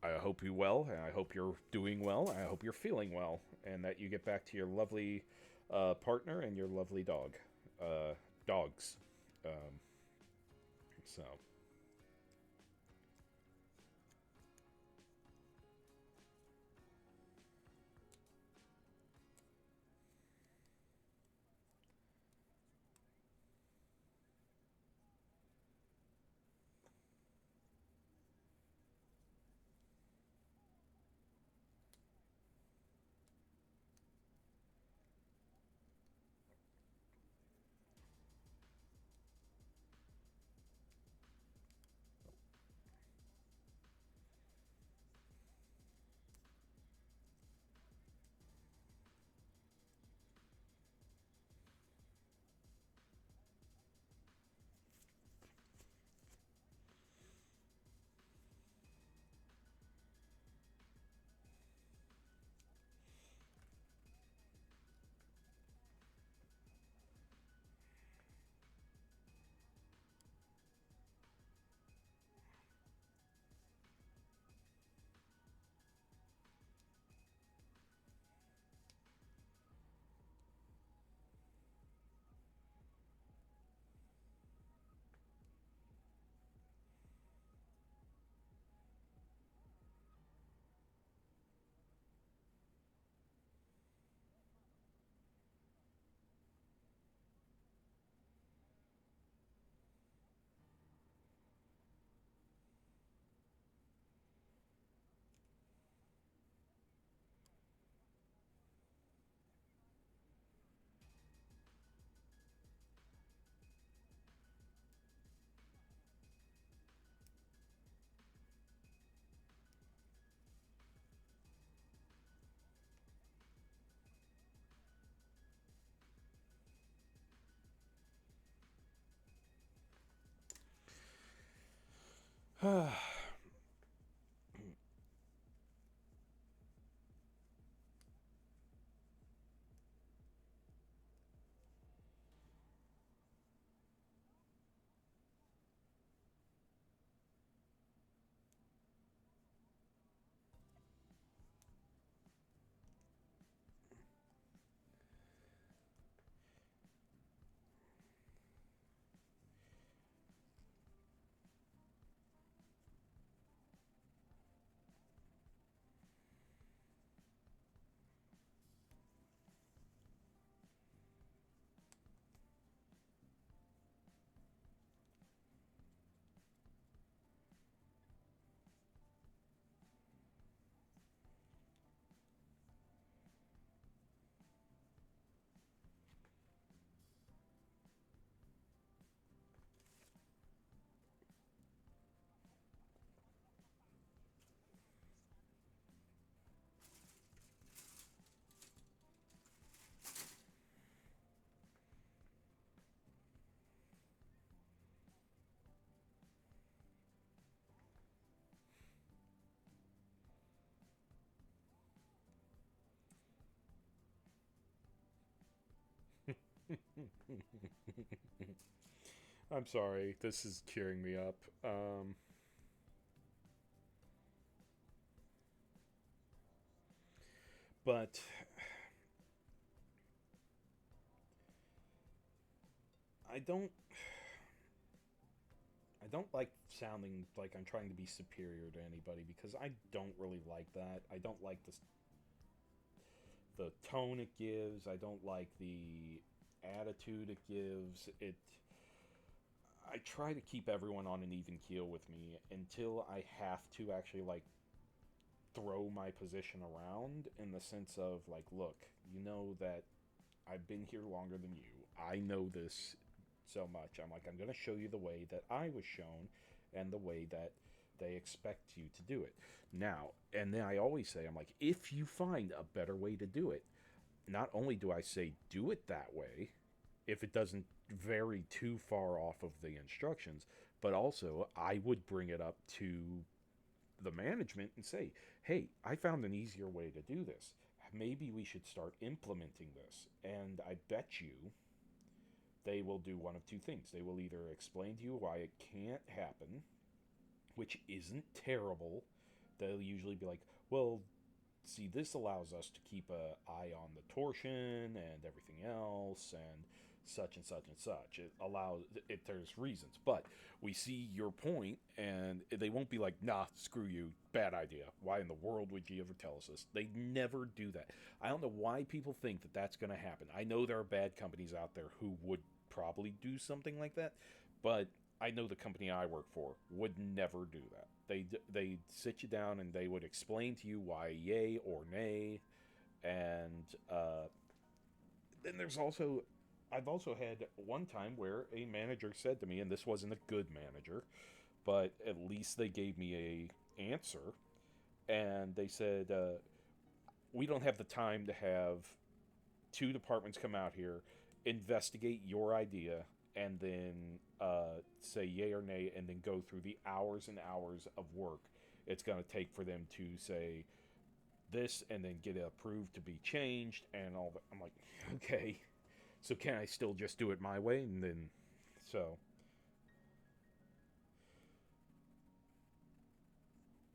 I hope you well, and I hope you're doing well, and I hope you're feeling well, and that you get back to your lovely partner and your lovely dogs. Um, so. I'm sorry. This is cheering me up. But I don't I don't like sounding like I'm trying to be superior to anybody because I don't really like that. I don't like the tone it gives. I don't like the attitude it gives. I try to keep everyone on an even keel with me until I have to actually like throw my position around in the sense of like, look, you know that I've been here longer than you. I know this so much. I'm like, I'm going to show you the way that I was shown and the way that they expect you to do it. Now, and then I always say, I'm like, if you find a better way to do it, not only do I say do it that way, if it doesn't vary too far off of the instructions, but also I would bring it up to the management and say, hey, I found an easier way to do this. Maybe we should start implementing this. And I bet you they will do one of two things. They will either explain to you why it can't happen, which isn't terrible. They'll usually be like, well, see, this allows us to keep an eye on the torsion and everything else and such and such and such. It allows it. There's reasons, but we see your point, and they won't be like, "Nah, screw you, bad idea. Why in the world would you ever tell us this?" They never do that. I don't know why people think that that's going to happen. I know there are bad companies out there who would probably do something like that, but I know the company I work for would never do that. They sit you down and they would explain to you why yay or nay, and then there's also I've also had one time where a manager said to me, and this wasn't a good manager, but at least they gave me a answer, and they said we don't have the time to have two departments come out here, investigate your idea, and then say yay or nay, and then go through the hours and hours of work it's going to take for them to say this and then get it approved to be changed and all that. I'm like, okay, so can I still just do it my way? And then, so,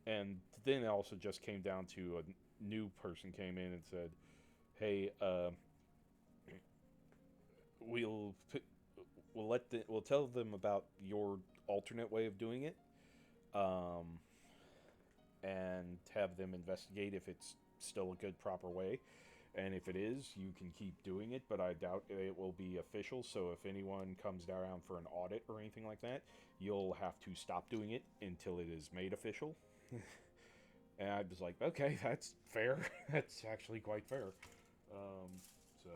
and then it also just came down to a new person came in and said, hey, we'll we'll tell them about your alternate way of doing it, um, and have them investigate if it's still a good proper way. And if it is, you can keep doing it, but I doubt it will be official. So if anyone comes around for an audit or anything like that, you'll have to stop doing it until it is made official. And I was like, okay, that's fair. That's actually quite fair. Um, so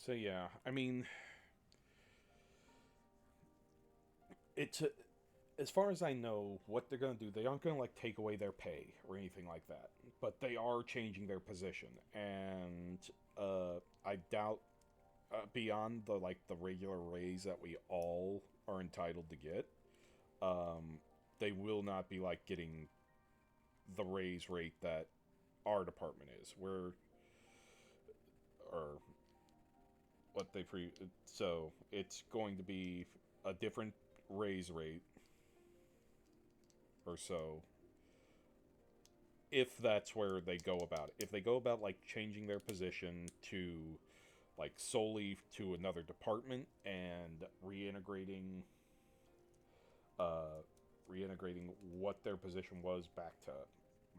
so yeah, I mean, it's as far as I know, what they're going to do, they aren't going to like take away their pay or anything like that, but they are changing their position, and I doubt beyond the regular raise that we all are entitled to get. They will not be like getting the raise rate that our department is. Or what they so it's going to be a different raise rate or so, if that's where they go about it. If they go about like changing their position to like solely to another department and uh reintegrating what their position was back to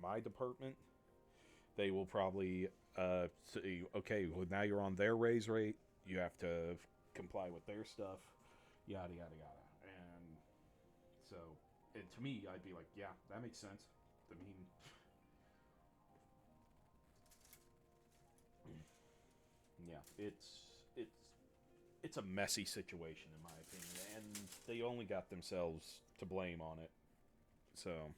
my department, they will probably say, okay, well, now you're on their raise rate, you have to comply with their stuff, yada yada yada. And so, and to me, I'd be like, yeah, that makes sense. I mean, yeah, it's a messy situation in my opinion, and they only got themselves to blame on it. So,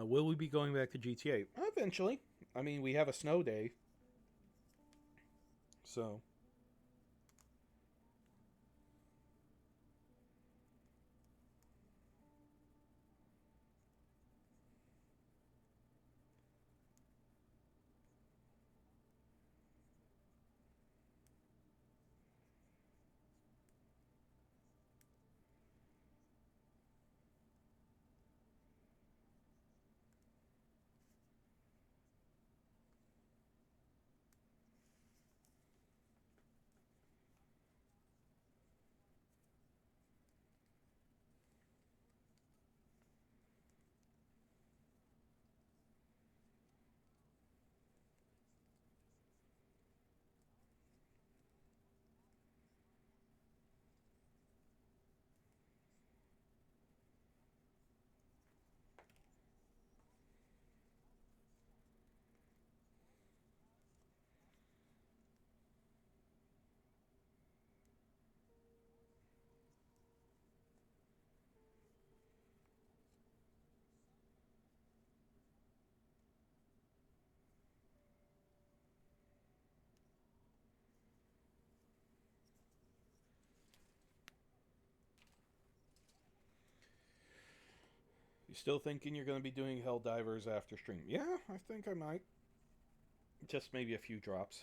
will we be going back to GTA eventually? I mean, we have a snow day, so You still thinking you're going to be doing Helldivers after stream? Yeah, I think I might. Just maybe a few drops.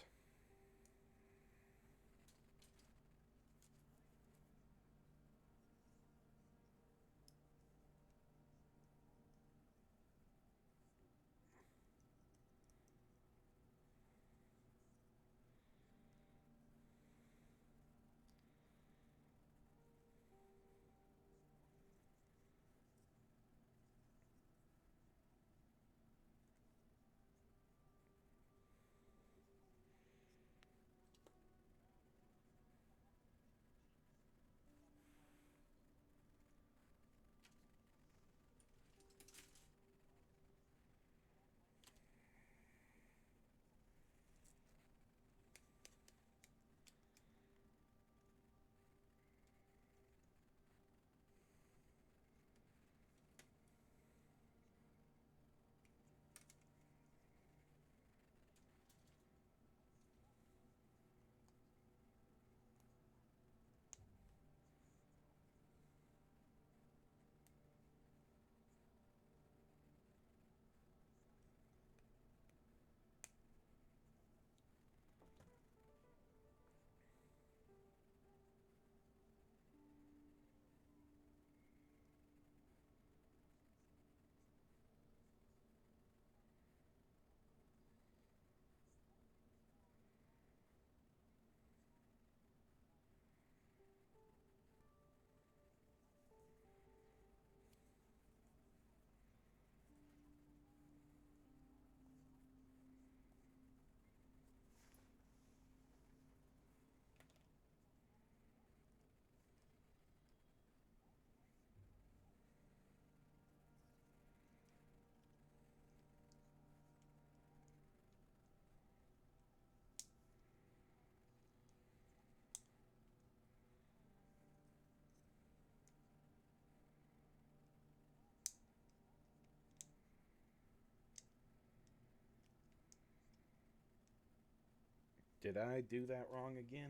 Did I do that wrong again?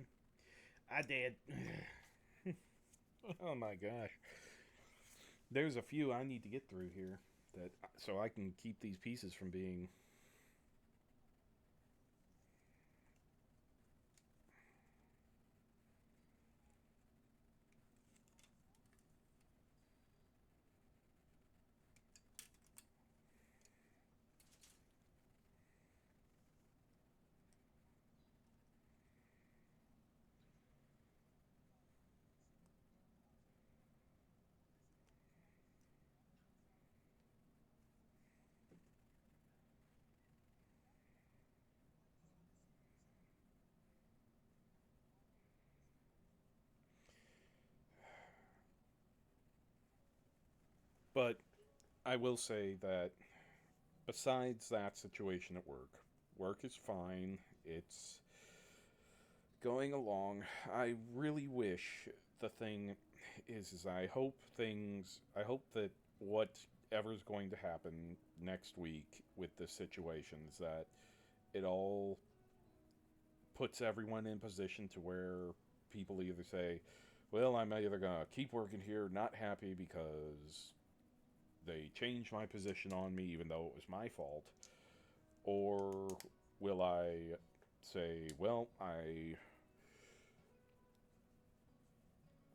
I did. Oh my gosh. There's a few I need to get through here that so I can keep these pieces from being. But I will say that besides that situation at work, work is fine. It's going along. I really wish the thing is I hope that whatever's going to happen next week with this situation is that it all puts everyone in position to where people either say, well, I'm either going to keep working here, not happy because they changed my position on me even though it was my fault, or will I say, well, I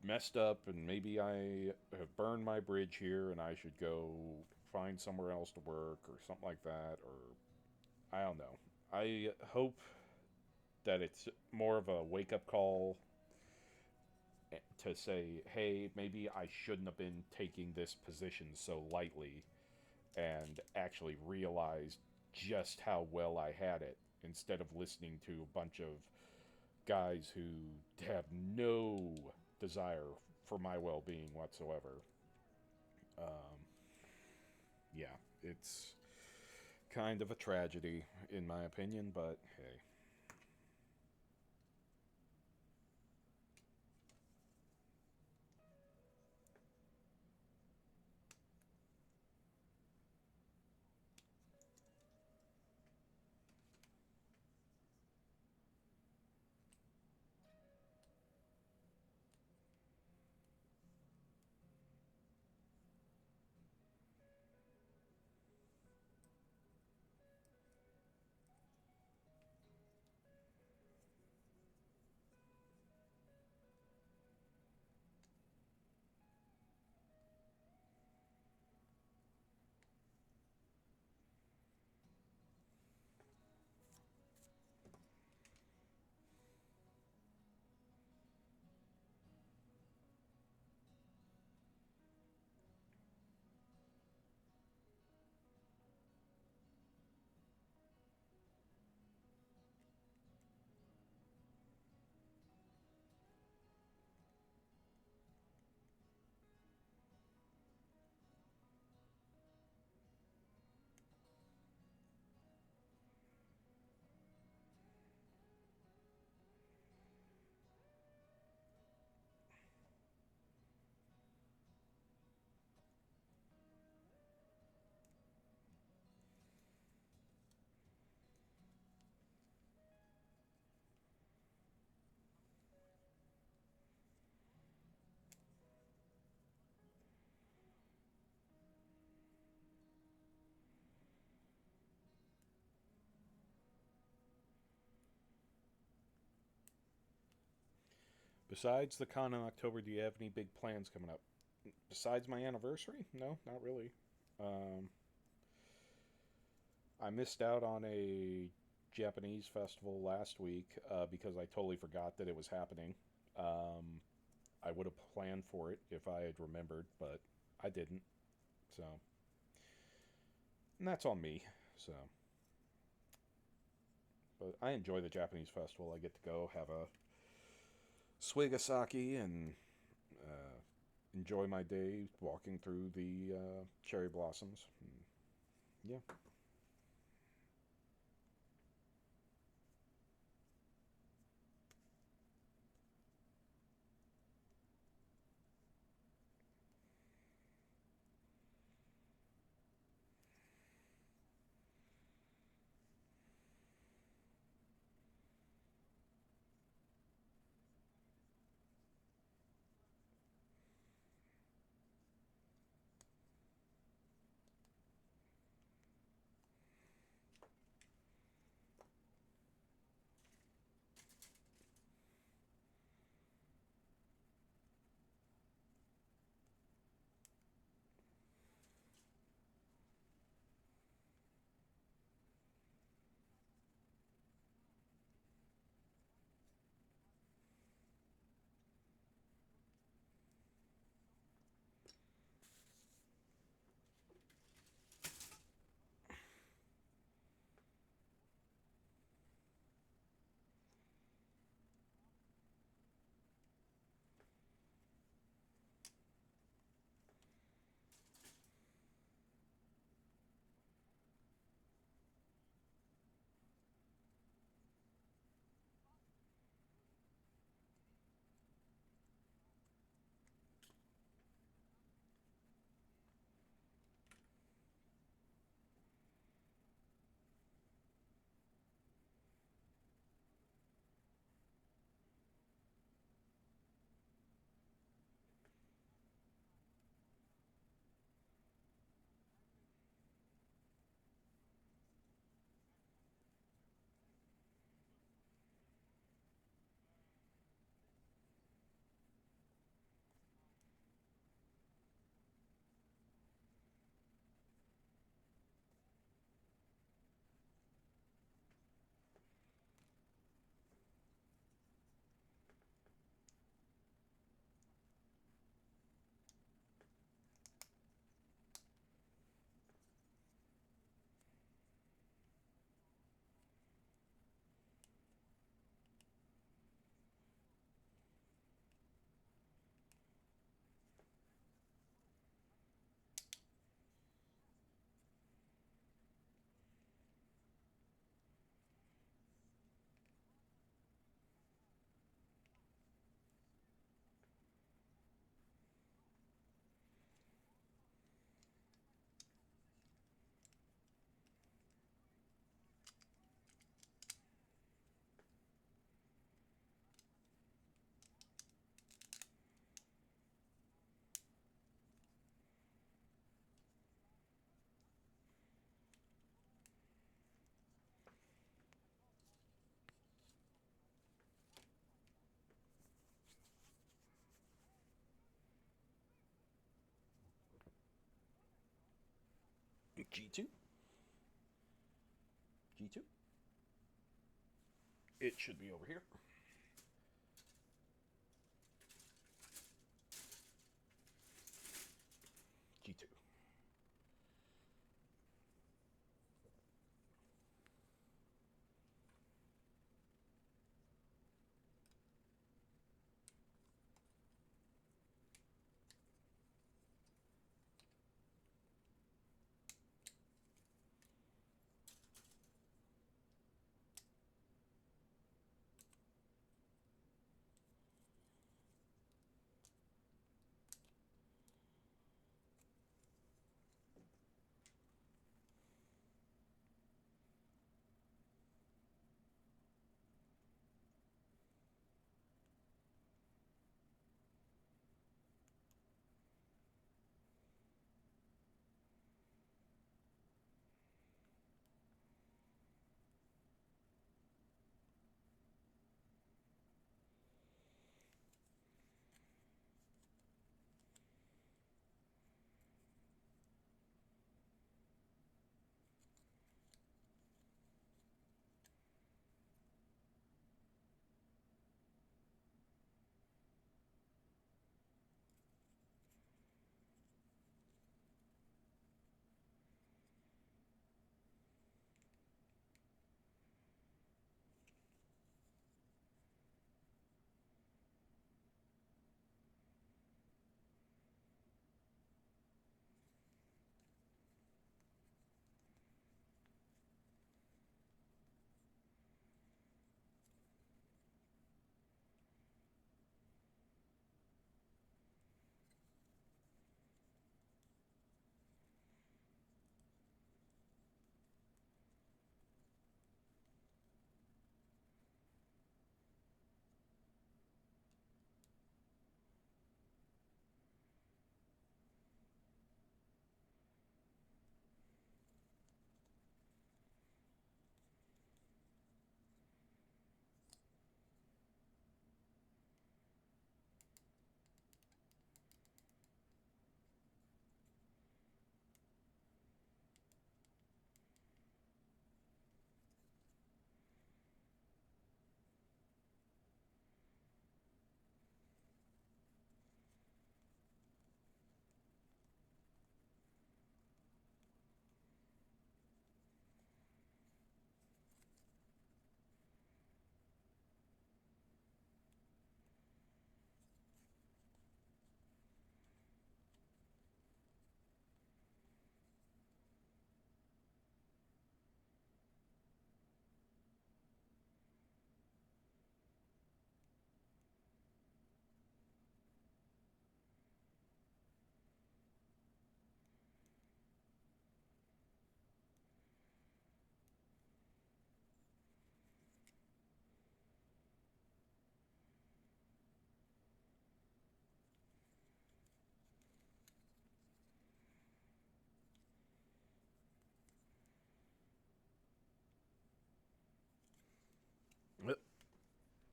messed up and maybe I have burned my bridge here and I should go find somewhere else to work or something like that, or I don't know. I hope that it's more of a wake up call to say, hey, maybe I shouldn't have been taking this position so lightly and actually realized just how well I had it instead of listening to a bunch of guys who have no desire for my well being whatsoever. Um, yeah, it's kind of a tragedy, in my opinion, but hey. Besides the con in October, do you have any big plans coming up? Besides my anniversary? No, not really. Um, I missed out on a Japanese festival last week because I totally forgot that it was happening. Um, I would have planned for it if I had remembered, but I didn't. So, and that's on me. So, but I enjoy the Japanese festival. I get to go have a swig of sake and uh, enjoy my day walking through the cherry blossoms. And yeah. G2? G2? It should be over here. G2.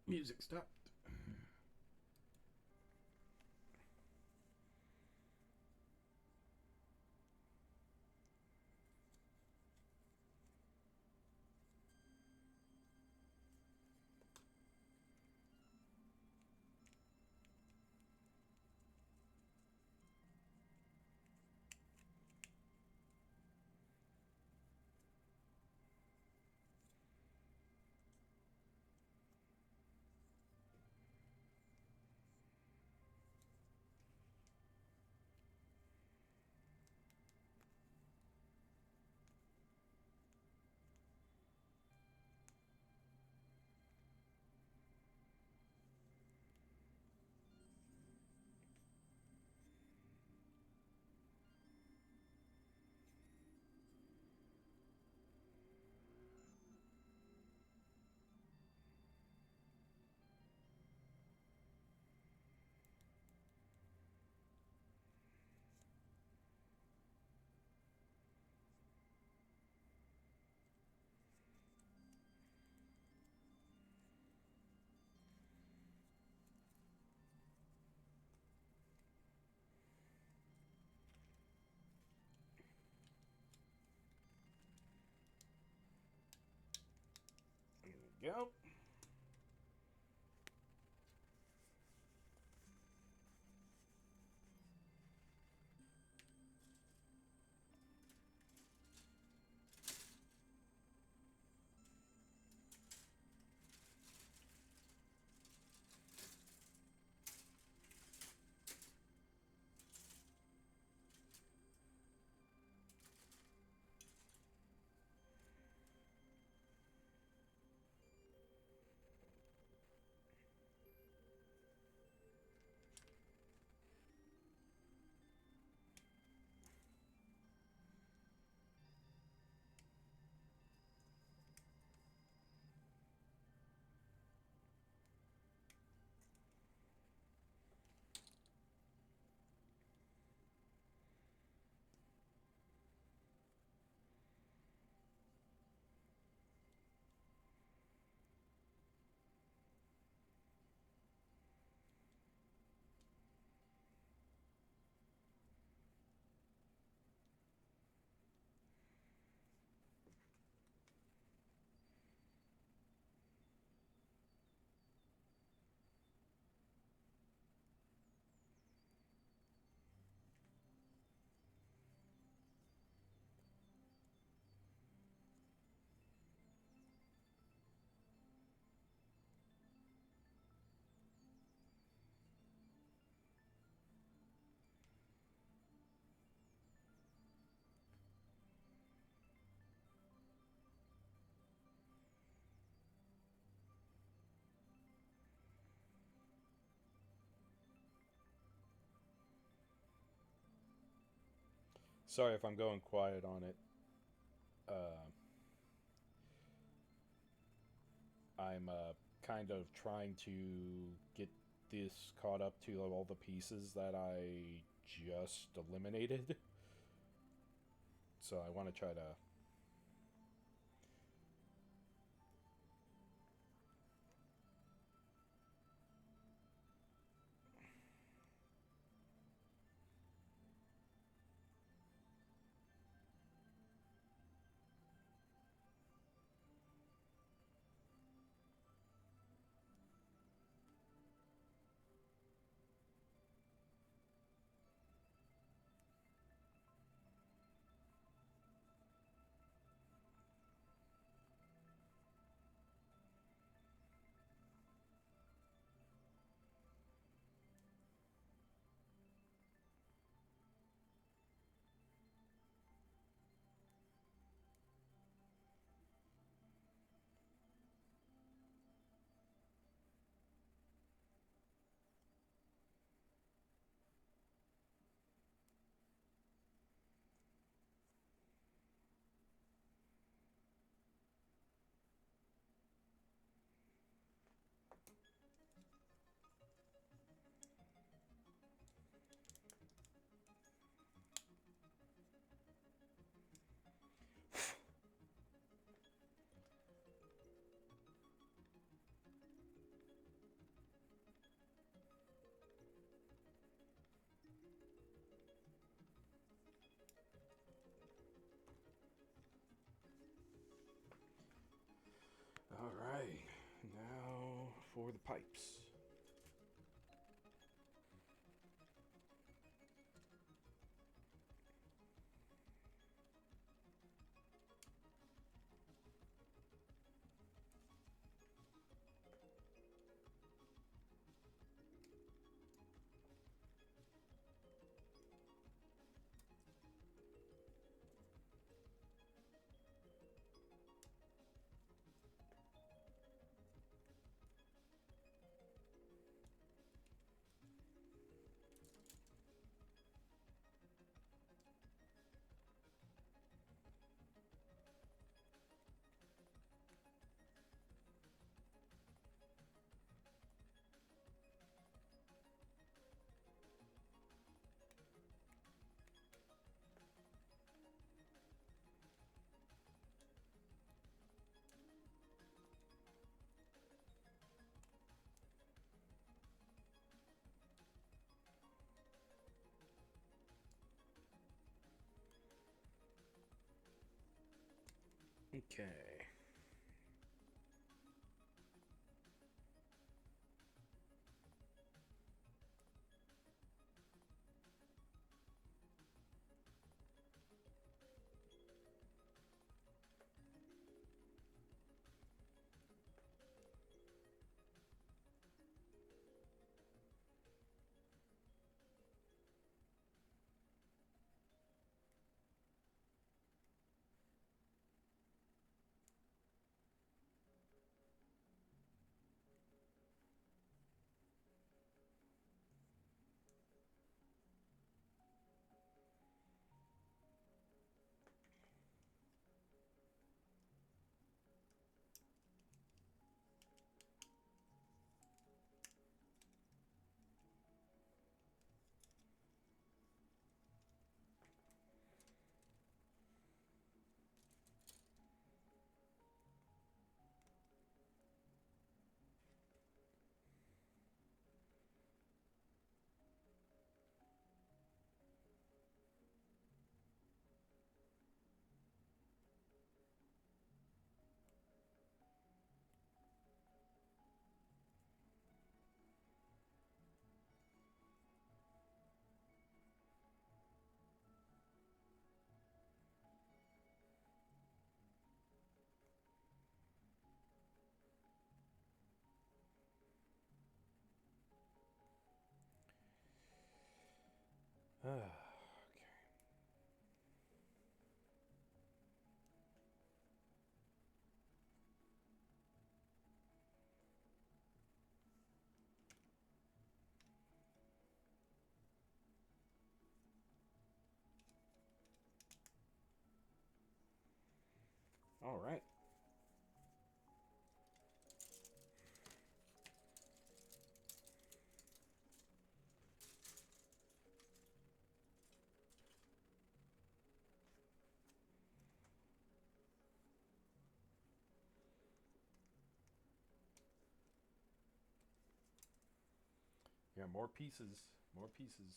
Music stopped. There we go. Sorry if I'm going quiet on it. I'm kind of trying to get this caught up to all the pieces that I just eliminated. So I want to try to... Now for the pipes. Okay. Okay. All right. Yeah, more pieces. More pieces.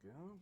go.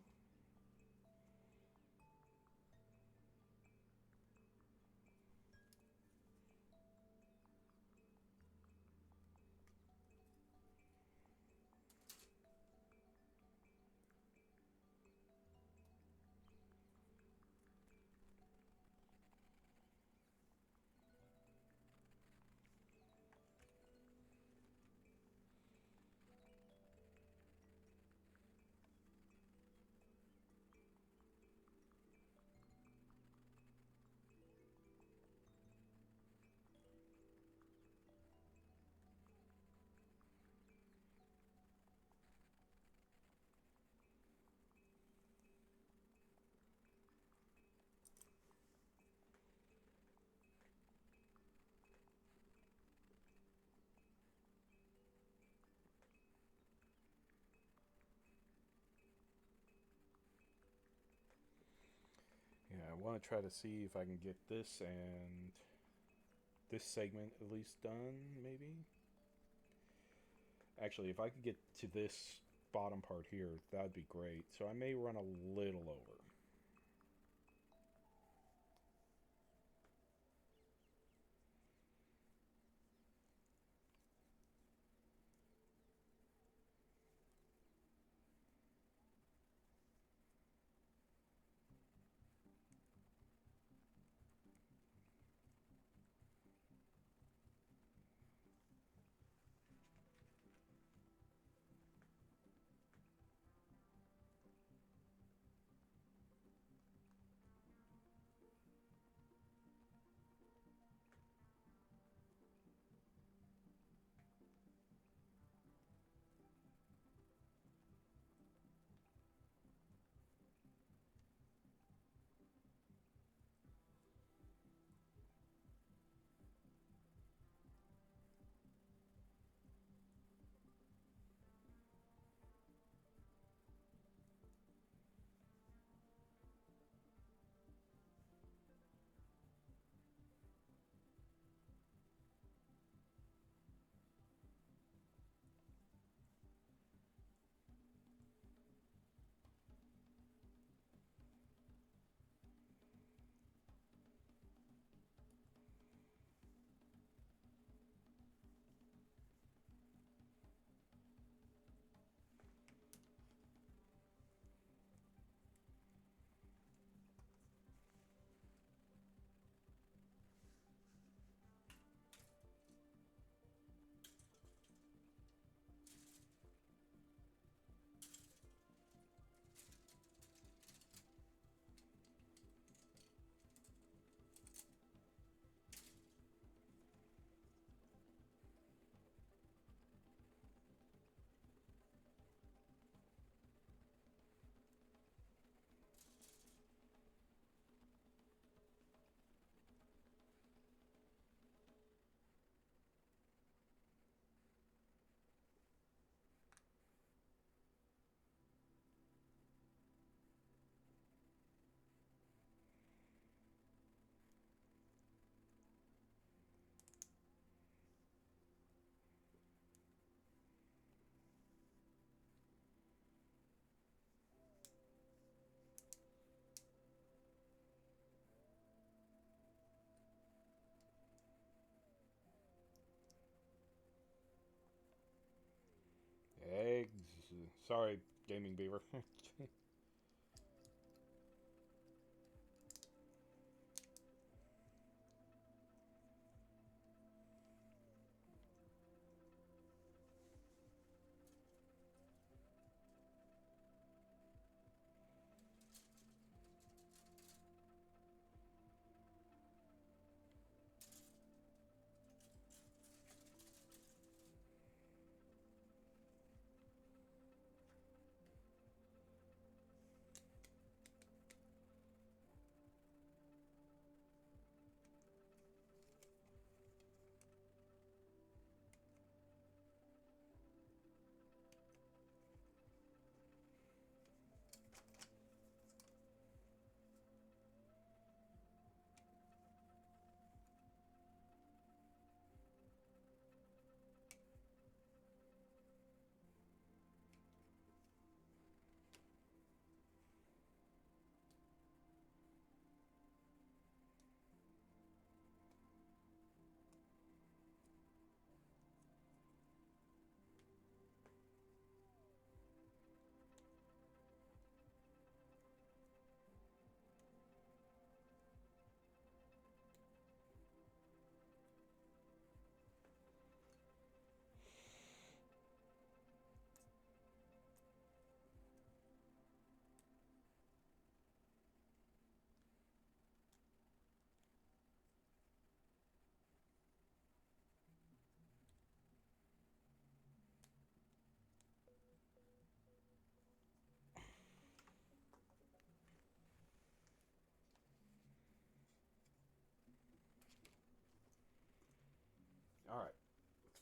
Yeah, I want to try to see if I can get this and this segment at least done, maybe. Actually, if I could get to this bottom part here, that'd be great. So I may run a little over. Eggs. Sorry, Gaming Beaver.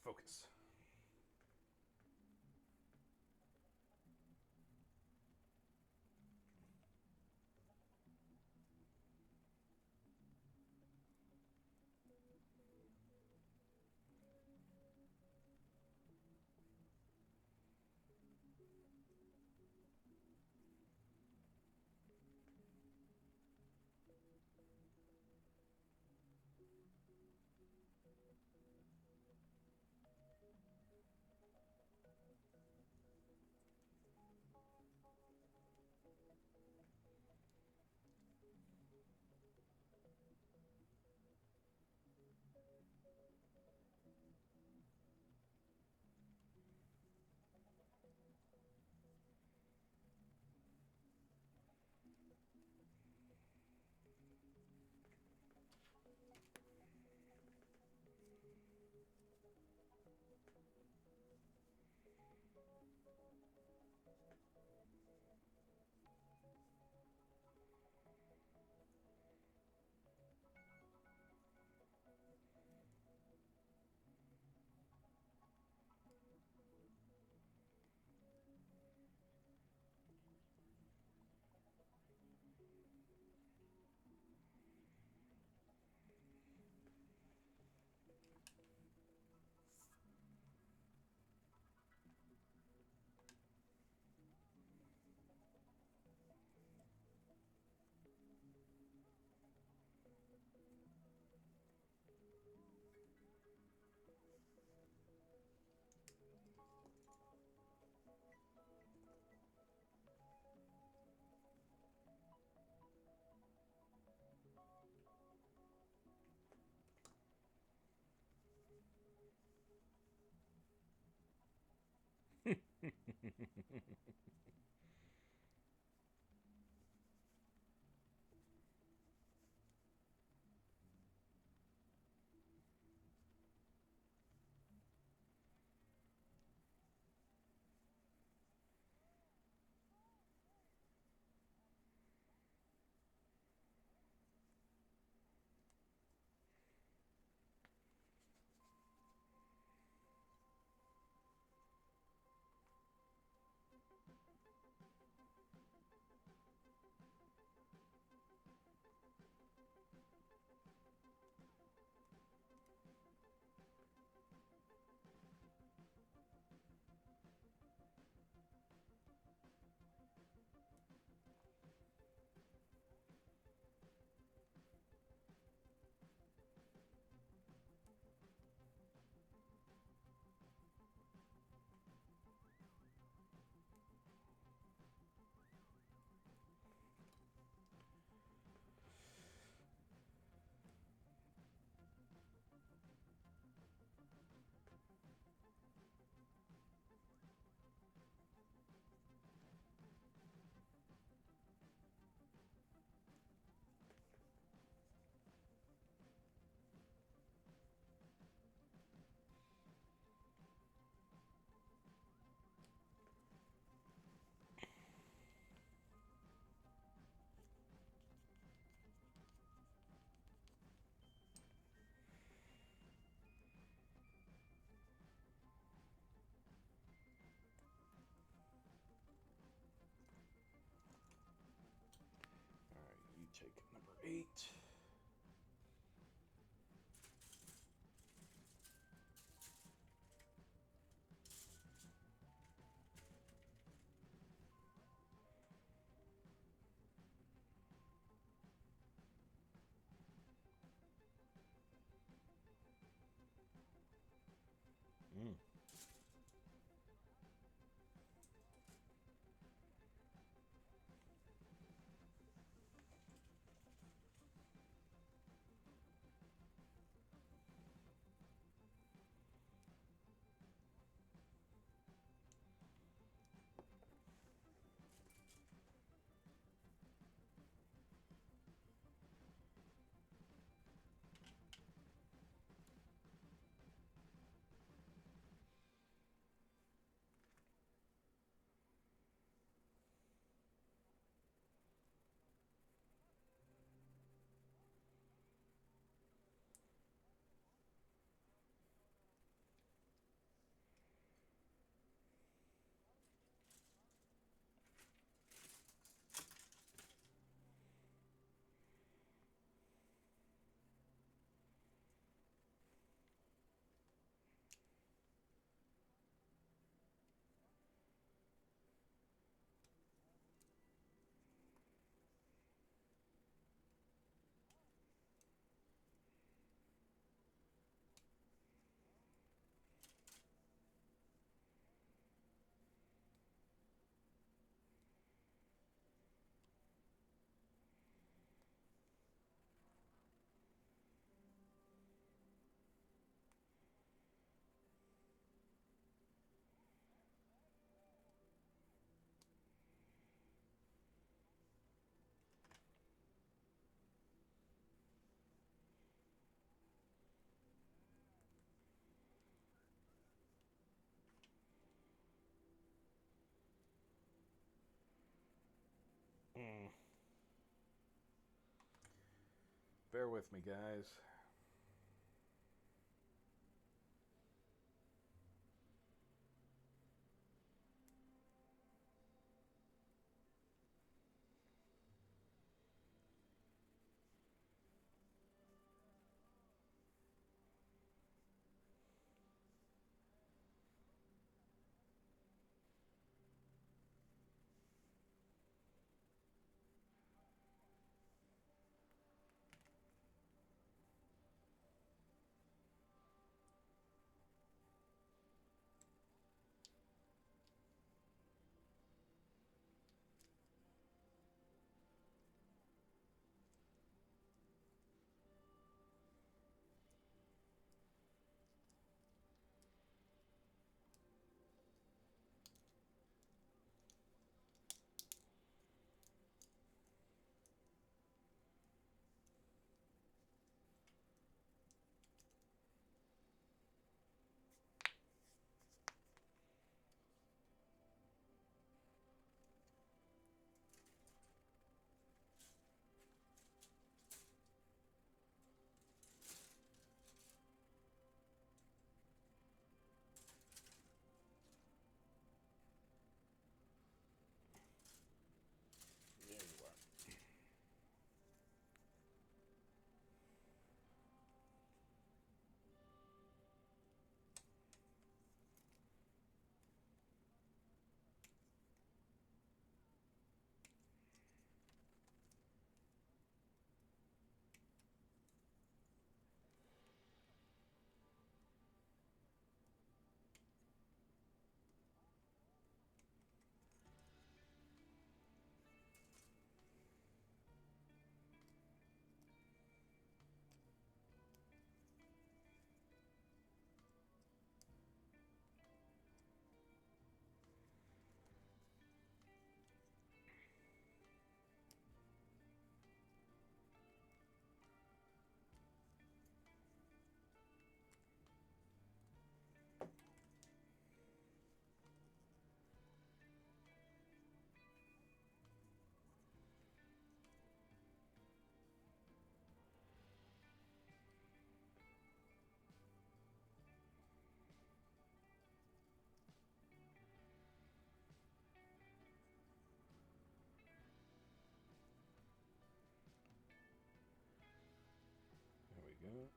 Focus. You take number 8. Mm. with me, guys. There you are. There we go.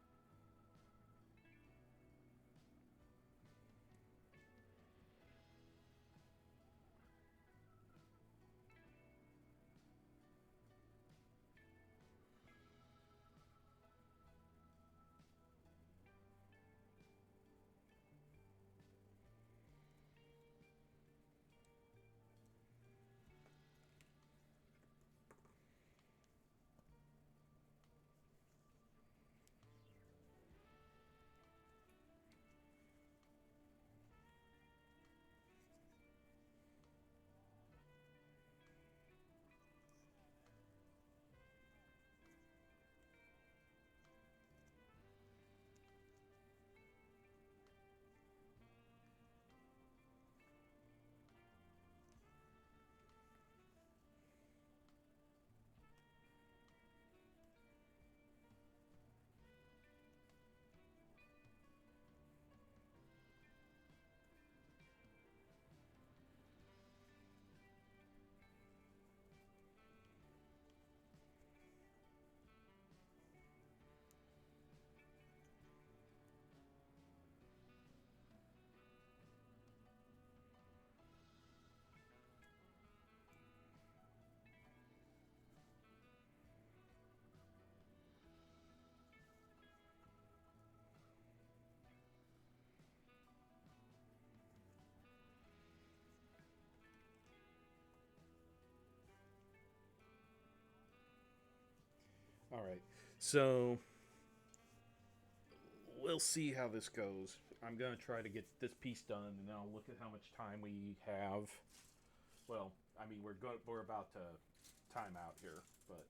All right. So we'll see how this goes. I'm going to try to get this piece done, and then I'll look at how much time we have. Well, I mean, we're about to time out here, but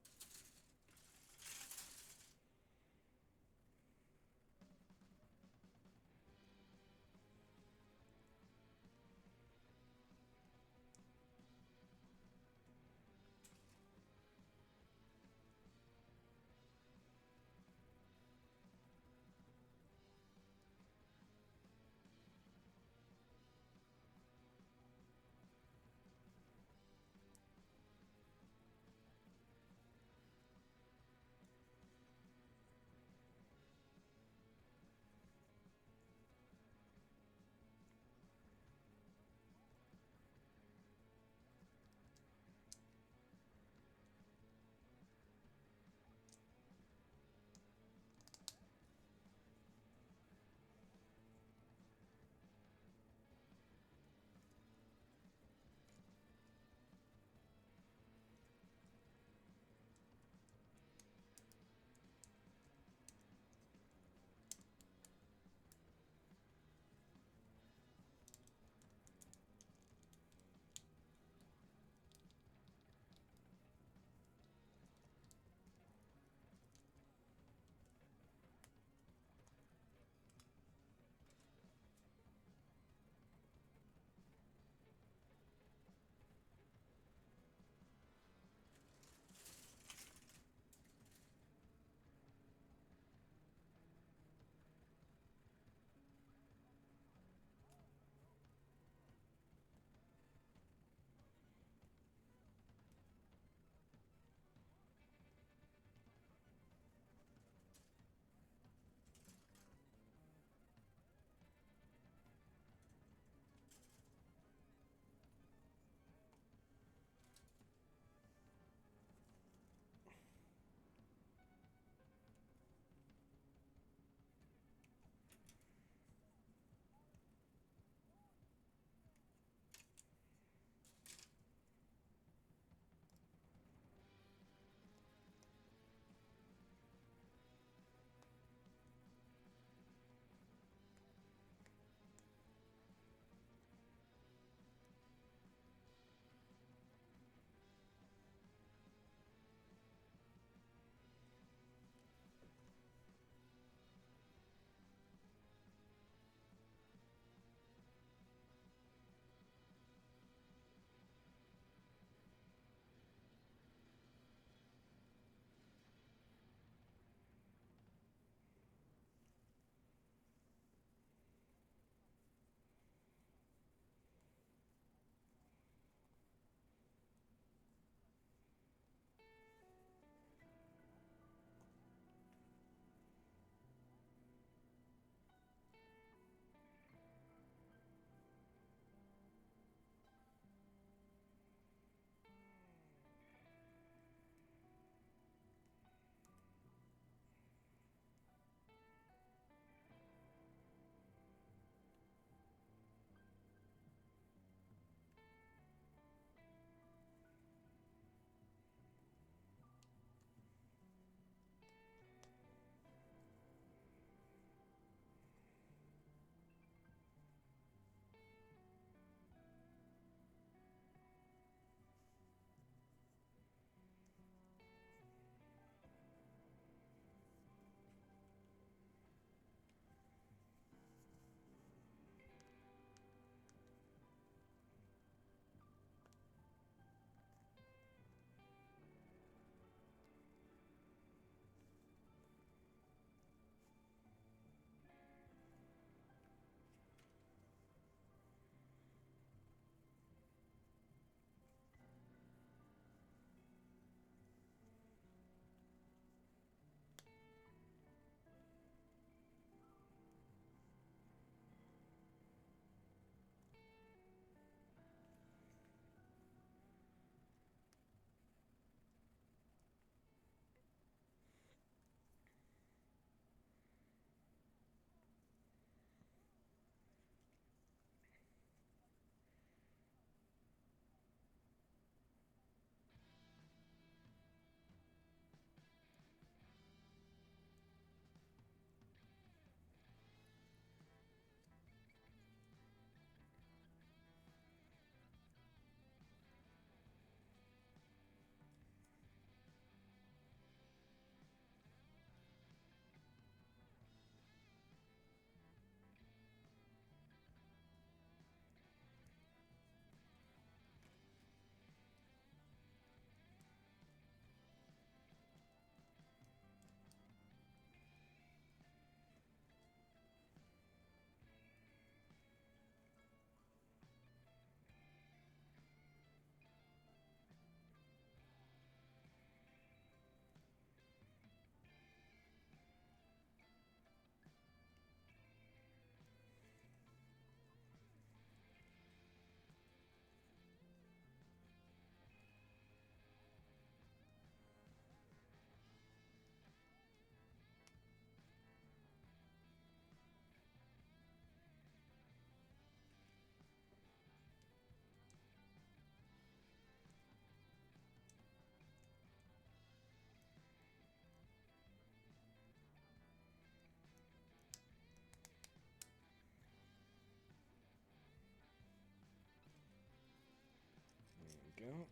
go.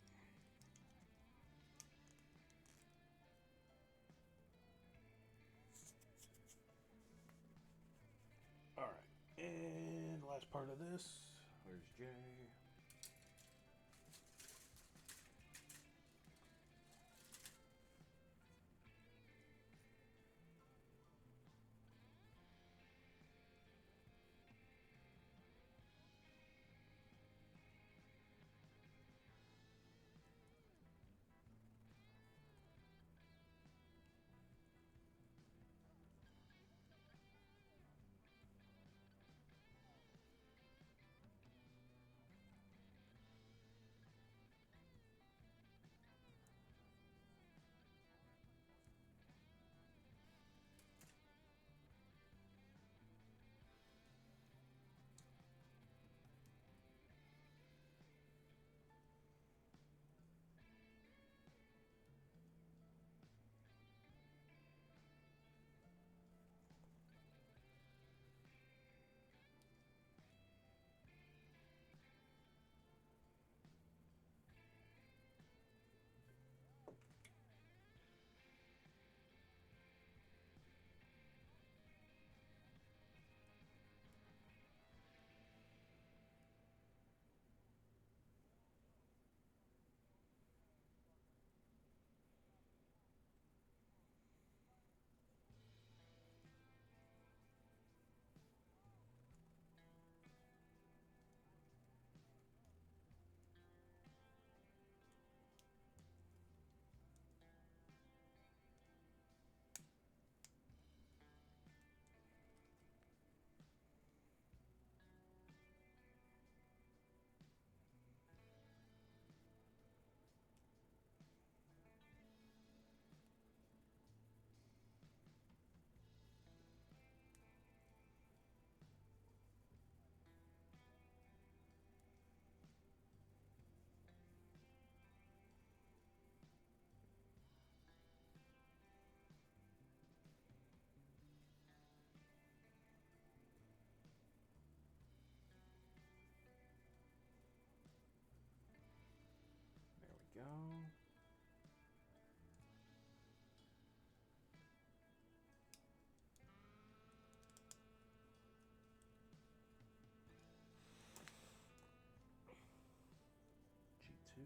Alright, and last part of this. Where's Jay? There we go. G2.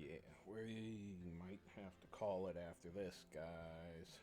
Yeah, we might have to call it after this, guys.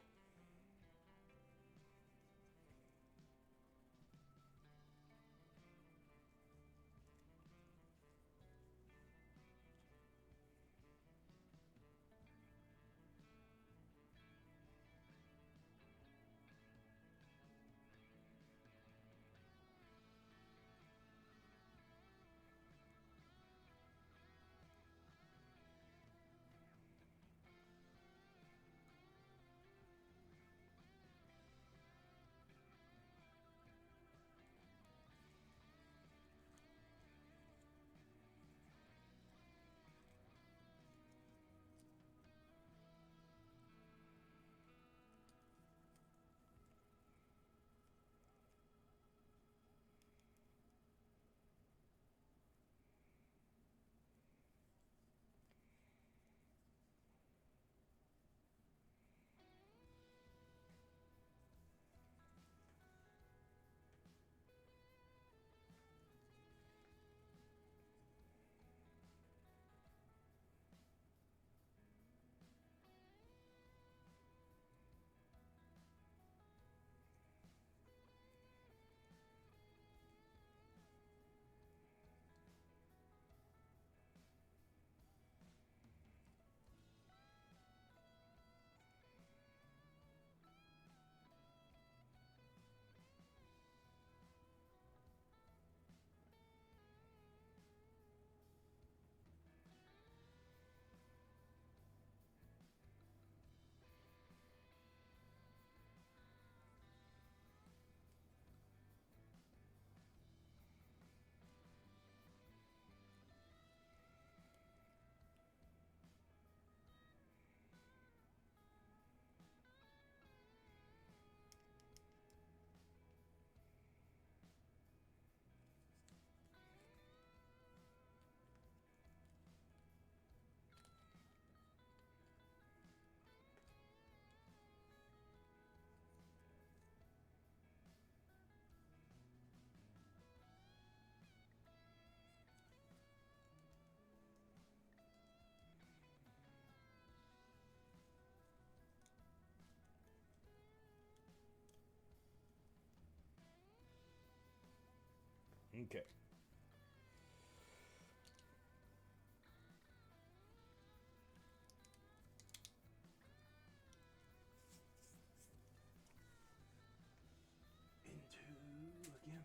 Okay. Into again.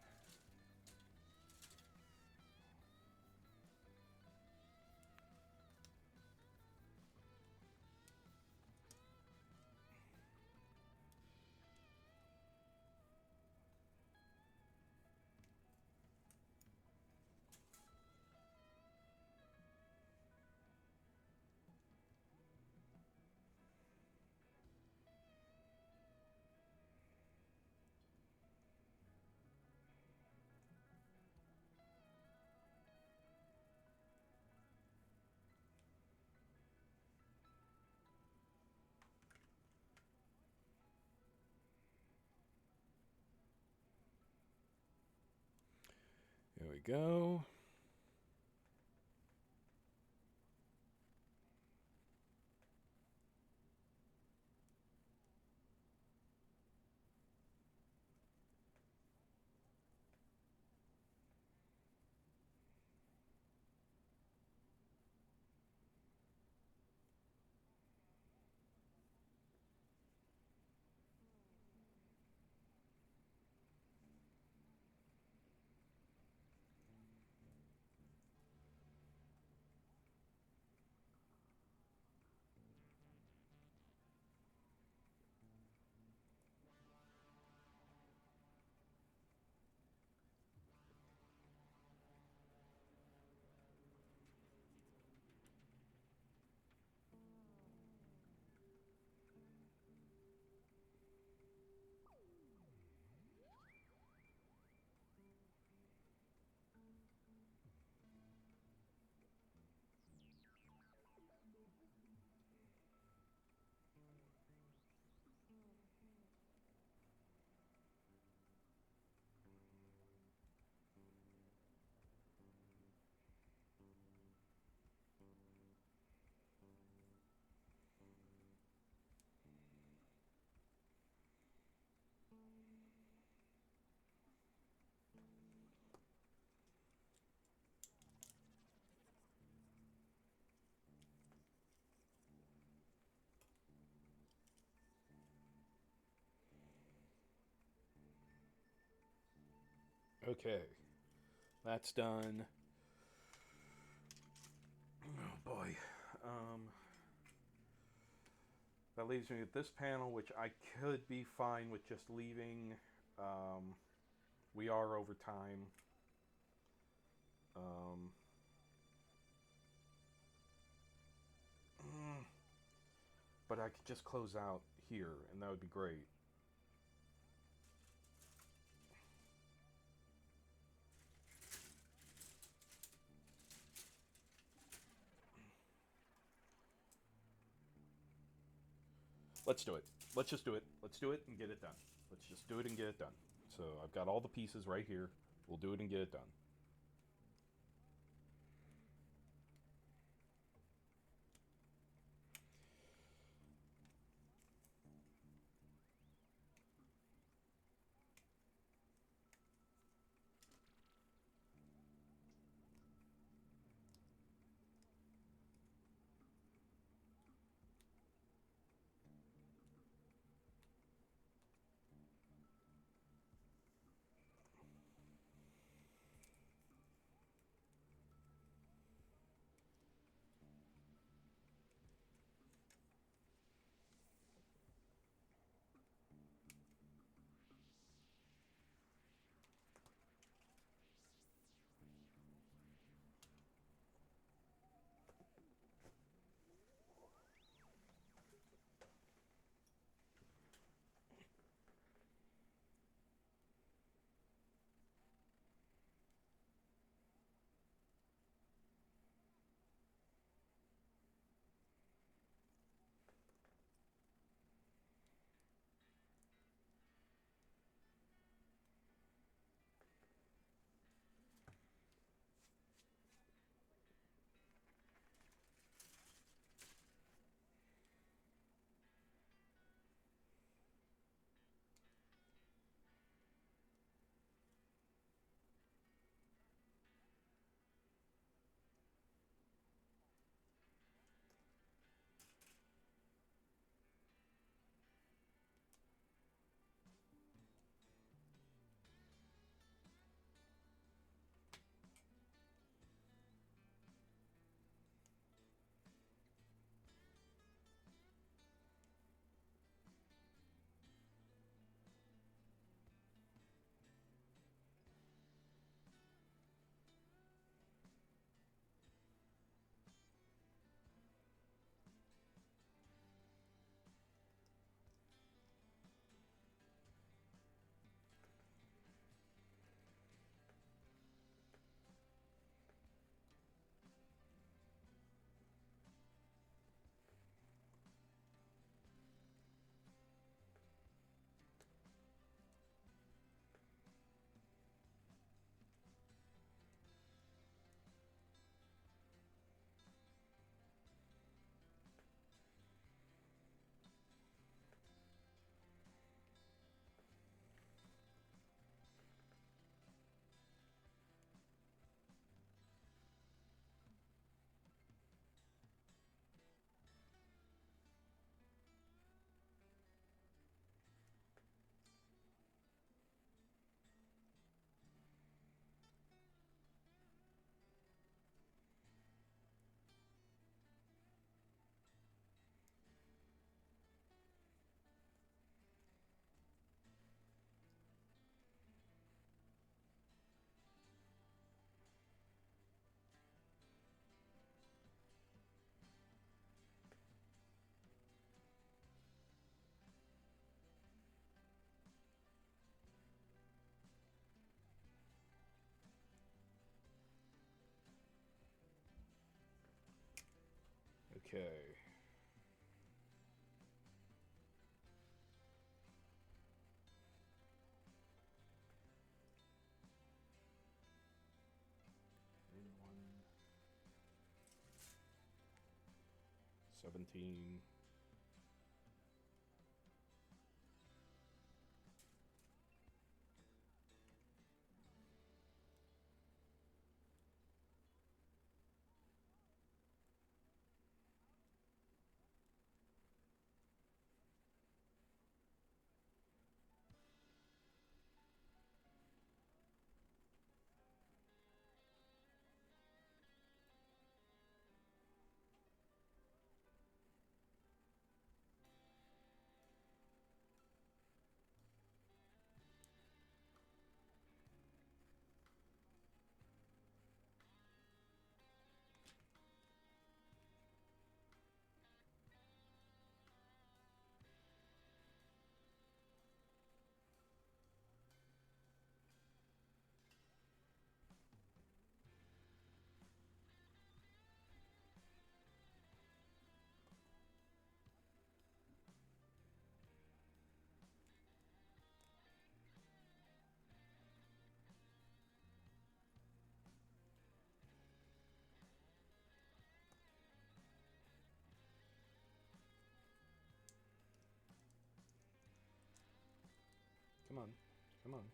There we go. Okay. That's done. Oh boy. That leaves me with this panel, which I could be fine with just leaving. We are over time. But I could just close out here, and that would be great. Let's do it. Let's just do it. Let's do it and get it done. Let's just do it and get it done. So I've got all the pieces right here. We'll do it and get it done. Okay. Green 17. Come on. Come on.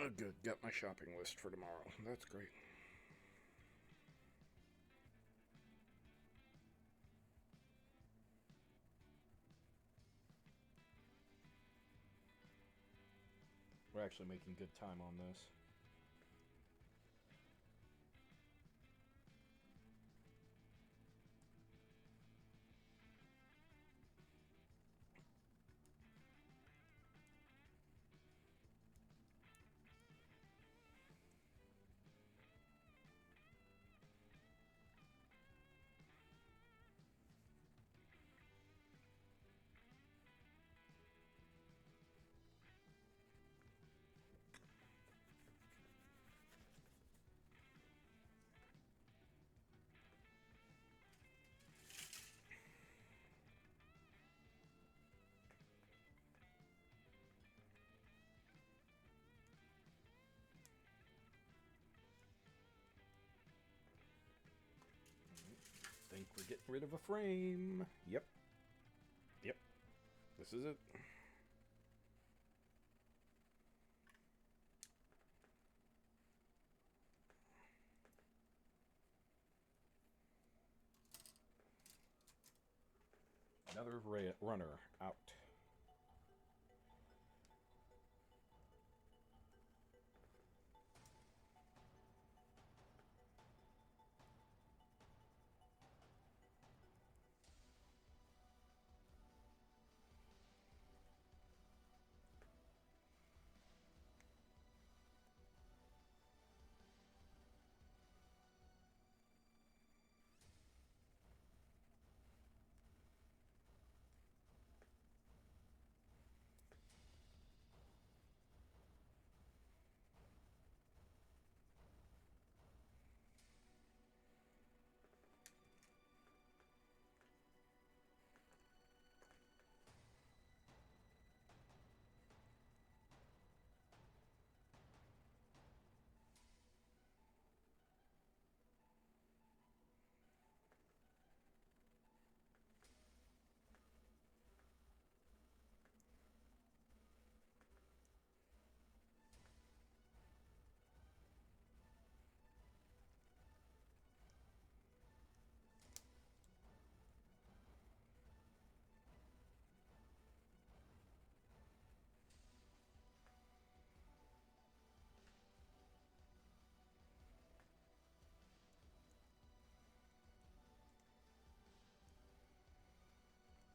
Oh, good. Got my shopping list for tomorrow. That's great. We're actually making good time on this. Think we're getting rid of a frame. Yep. Yep. This is it. Another runner out.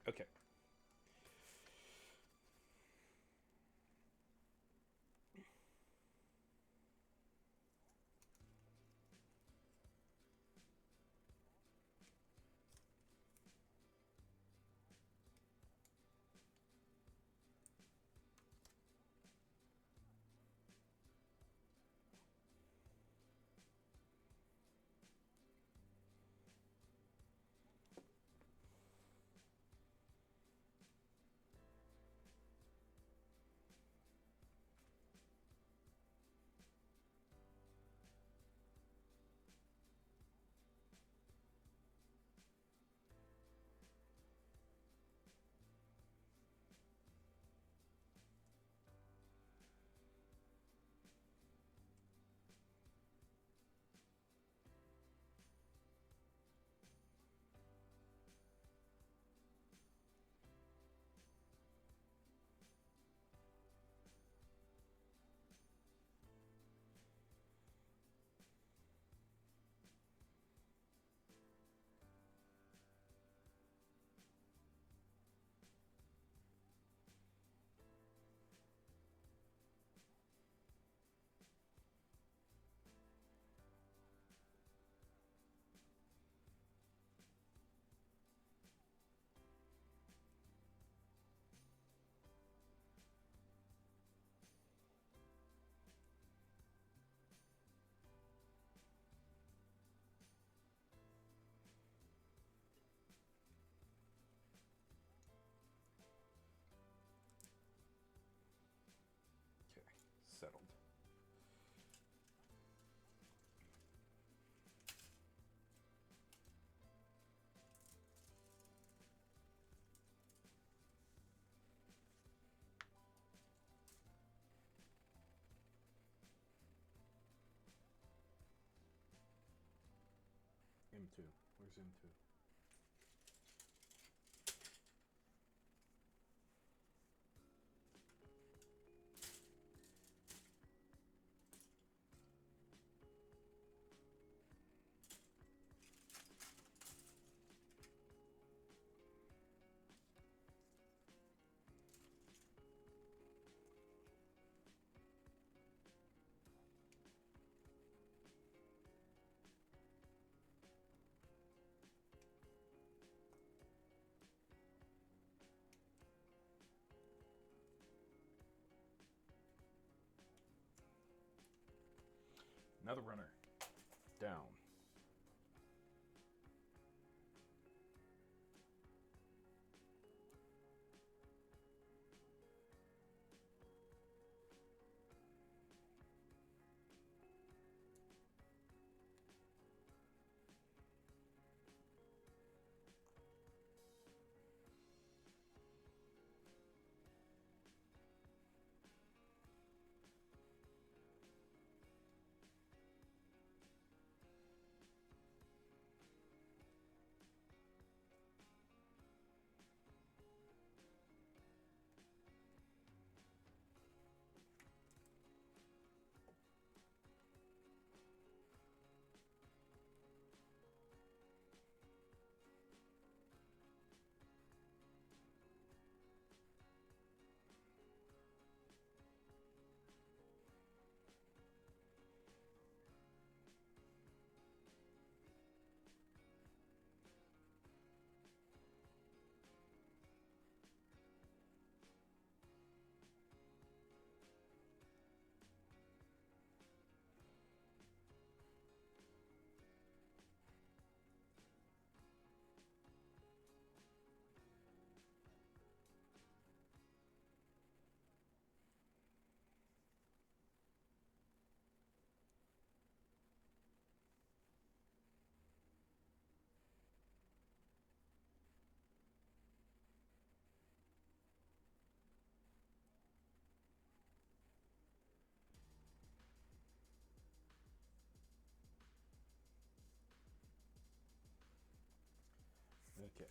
Okay. Zoom 2? Where's Zoom 2? Another runner. Down. Okay.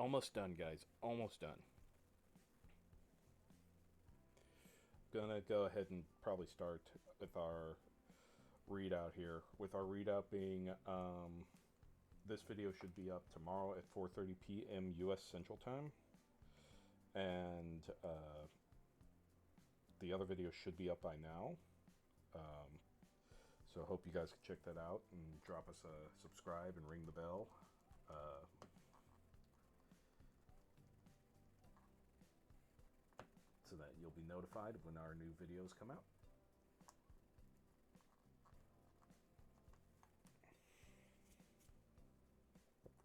Almost done, guys. Almost done. Gonna go ahead and probably start with our readout here. With our readout being, this video should be up tomorrow at 4:30 p.m. U.S. Central Time, and the other video should be up by now. So I hope you guys can check that out and drop us a subscribe and ring the bell. So that you'll be notified when our new videos come out. PC2.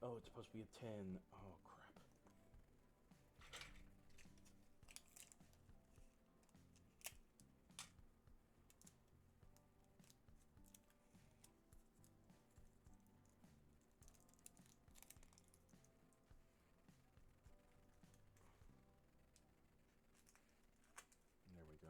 Oh, it's supposed to be a 10. Oh, crap. There we go.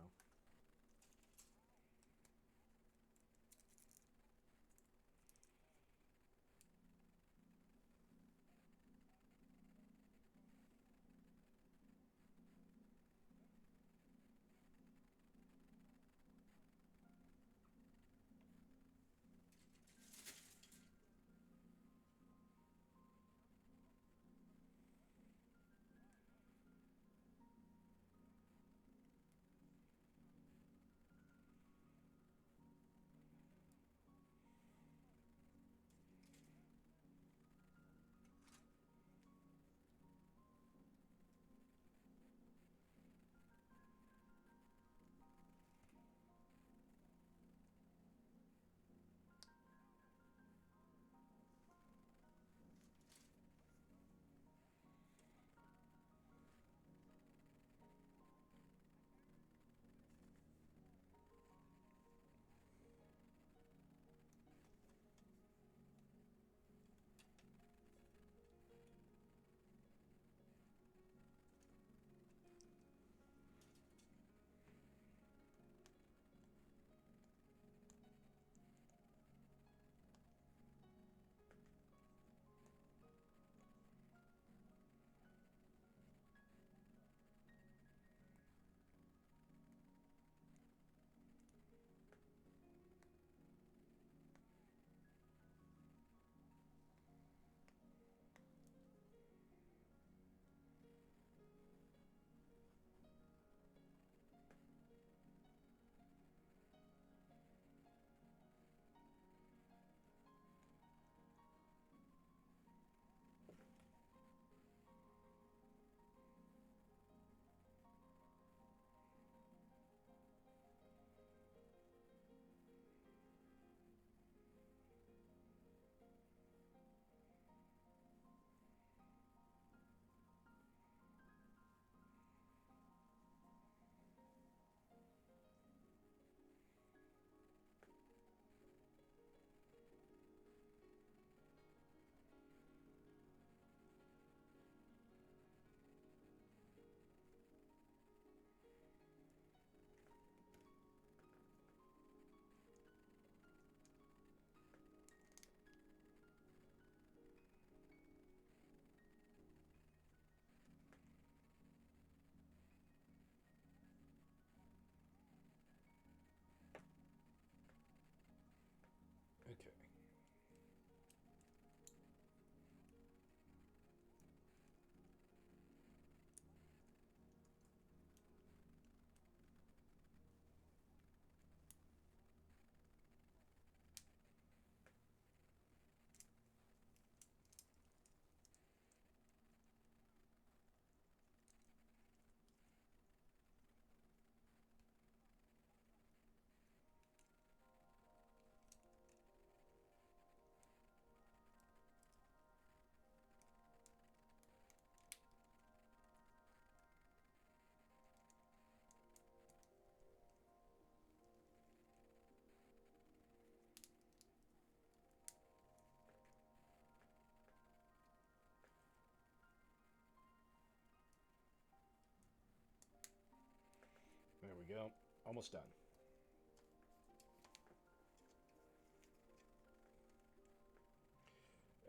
we go. Almost done.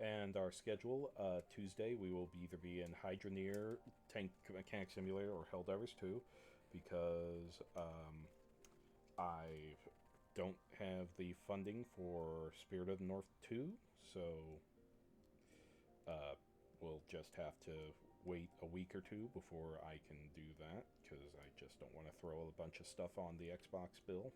And our schedule, Tuesday, we will either be in Hydroneer, Tank Mechanic Simulator, or Helldivers 2, because I don't have the funding for Spirit of the North 2, so uh, we'll just have to wait a week or two before I can do that, because I just don't want to throw a bunch of stuff on the Xbox bill.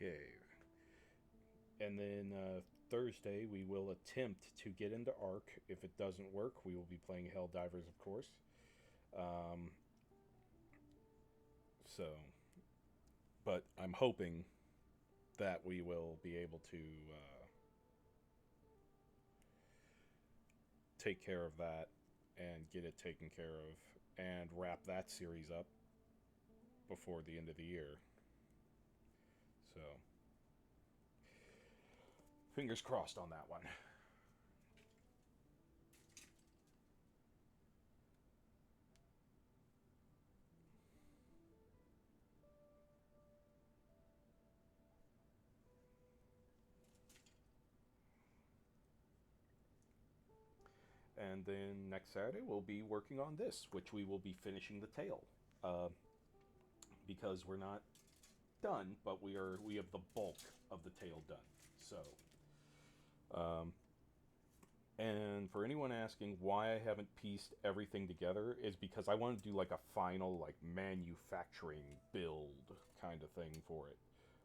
Okay. And then Thursday, we will attempt to get into Ark. If it doesn't work, we will be playing Helldivers, of course. Um, so, but I'm hoping that we will be able to take care of that and get it taken care of and wrap that series up before the end of the year. So, fingers crossed on that one. And then next Saturday, we'll be working on this, which we will be finishing the tail. Because we're not done, but we have the bulk of the tail done. So, and for anyone asking why I haven't pieced everything together is because I want to do like a final like manufacturing build kind of thing for it,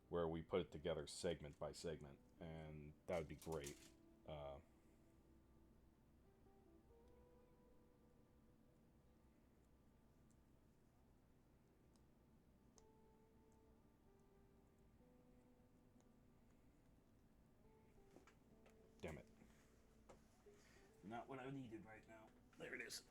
where we put it together segment by segment, and that would be great. Uh, Damn it. Not what I needed right now. There it is.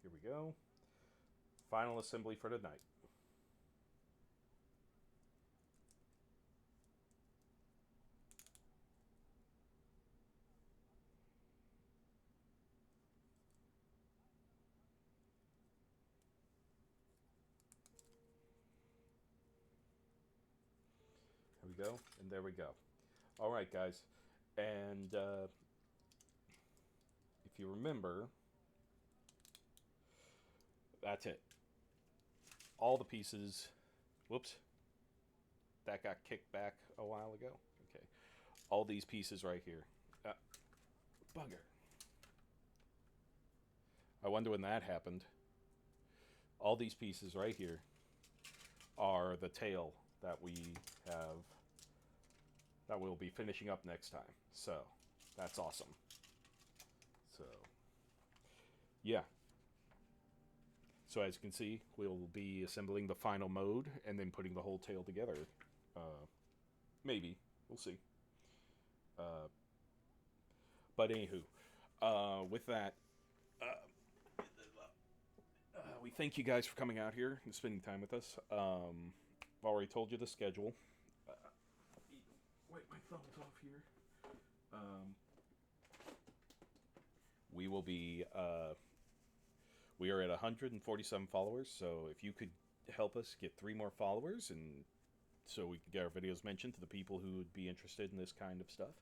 Here we go. Final assembly for tonight. There we go, and there we go. All right, guys. And if you remember, that's it. All the pieces. Whoops. That got kicked back a while ago. Okay. All these pieces right here. Bugger. I wonder when that happened. All these pieces right here are the tail that we have, that we'll be finishing up next time. So, that's awesome. So, yeah. So as you can see, we'll be assembling the final mode and then putting the whole tail together. Maybe. We'll see. But anywho, with that, we thank you guys for coming out here and spending time with us. I've already told you the schedule. Wipe my thumbs off here. We will be... we are at 147 followers, so if you could help us get 3 more followers, and so we can get our videos mentioned to the people who would be interested in this kind of stuff,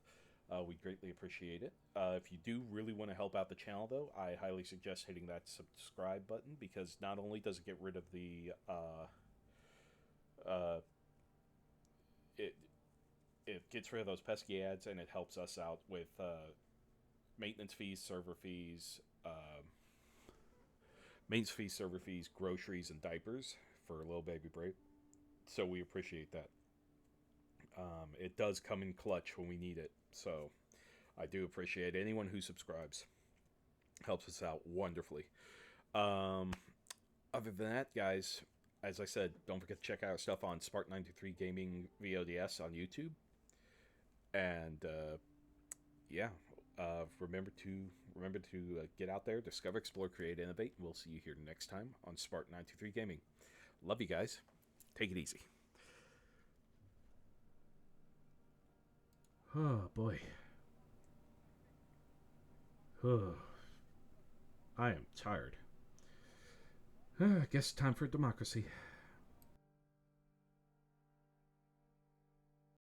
we'd greatly appreciate it. If you do really want to help out the channel, though, I highly suggest hitting that subscribe button, because not only does it get rid of the... it gets rid of those pesky ads, and it helps us out with maintenance fees, server fees, groceries, and diapers for little baby Brave. So we appreciate that. It does come in clutch when we need it. So I do appreciate anyone who subscribes. Helps us out wonderfully. Other than that, guys, as I said, don't forget to check out our stuff on Spark93 Gaming VODS on YouTube. And yeah, remember to get out there, discover, explore, create, innovate. And we'll see you here next time on Spark93 Gaming. Love you guys. Take it easy. Oh boy. I am tired. I guess time for democracy.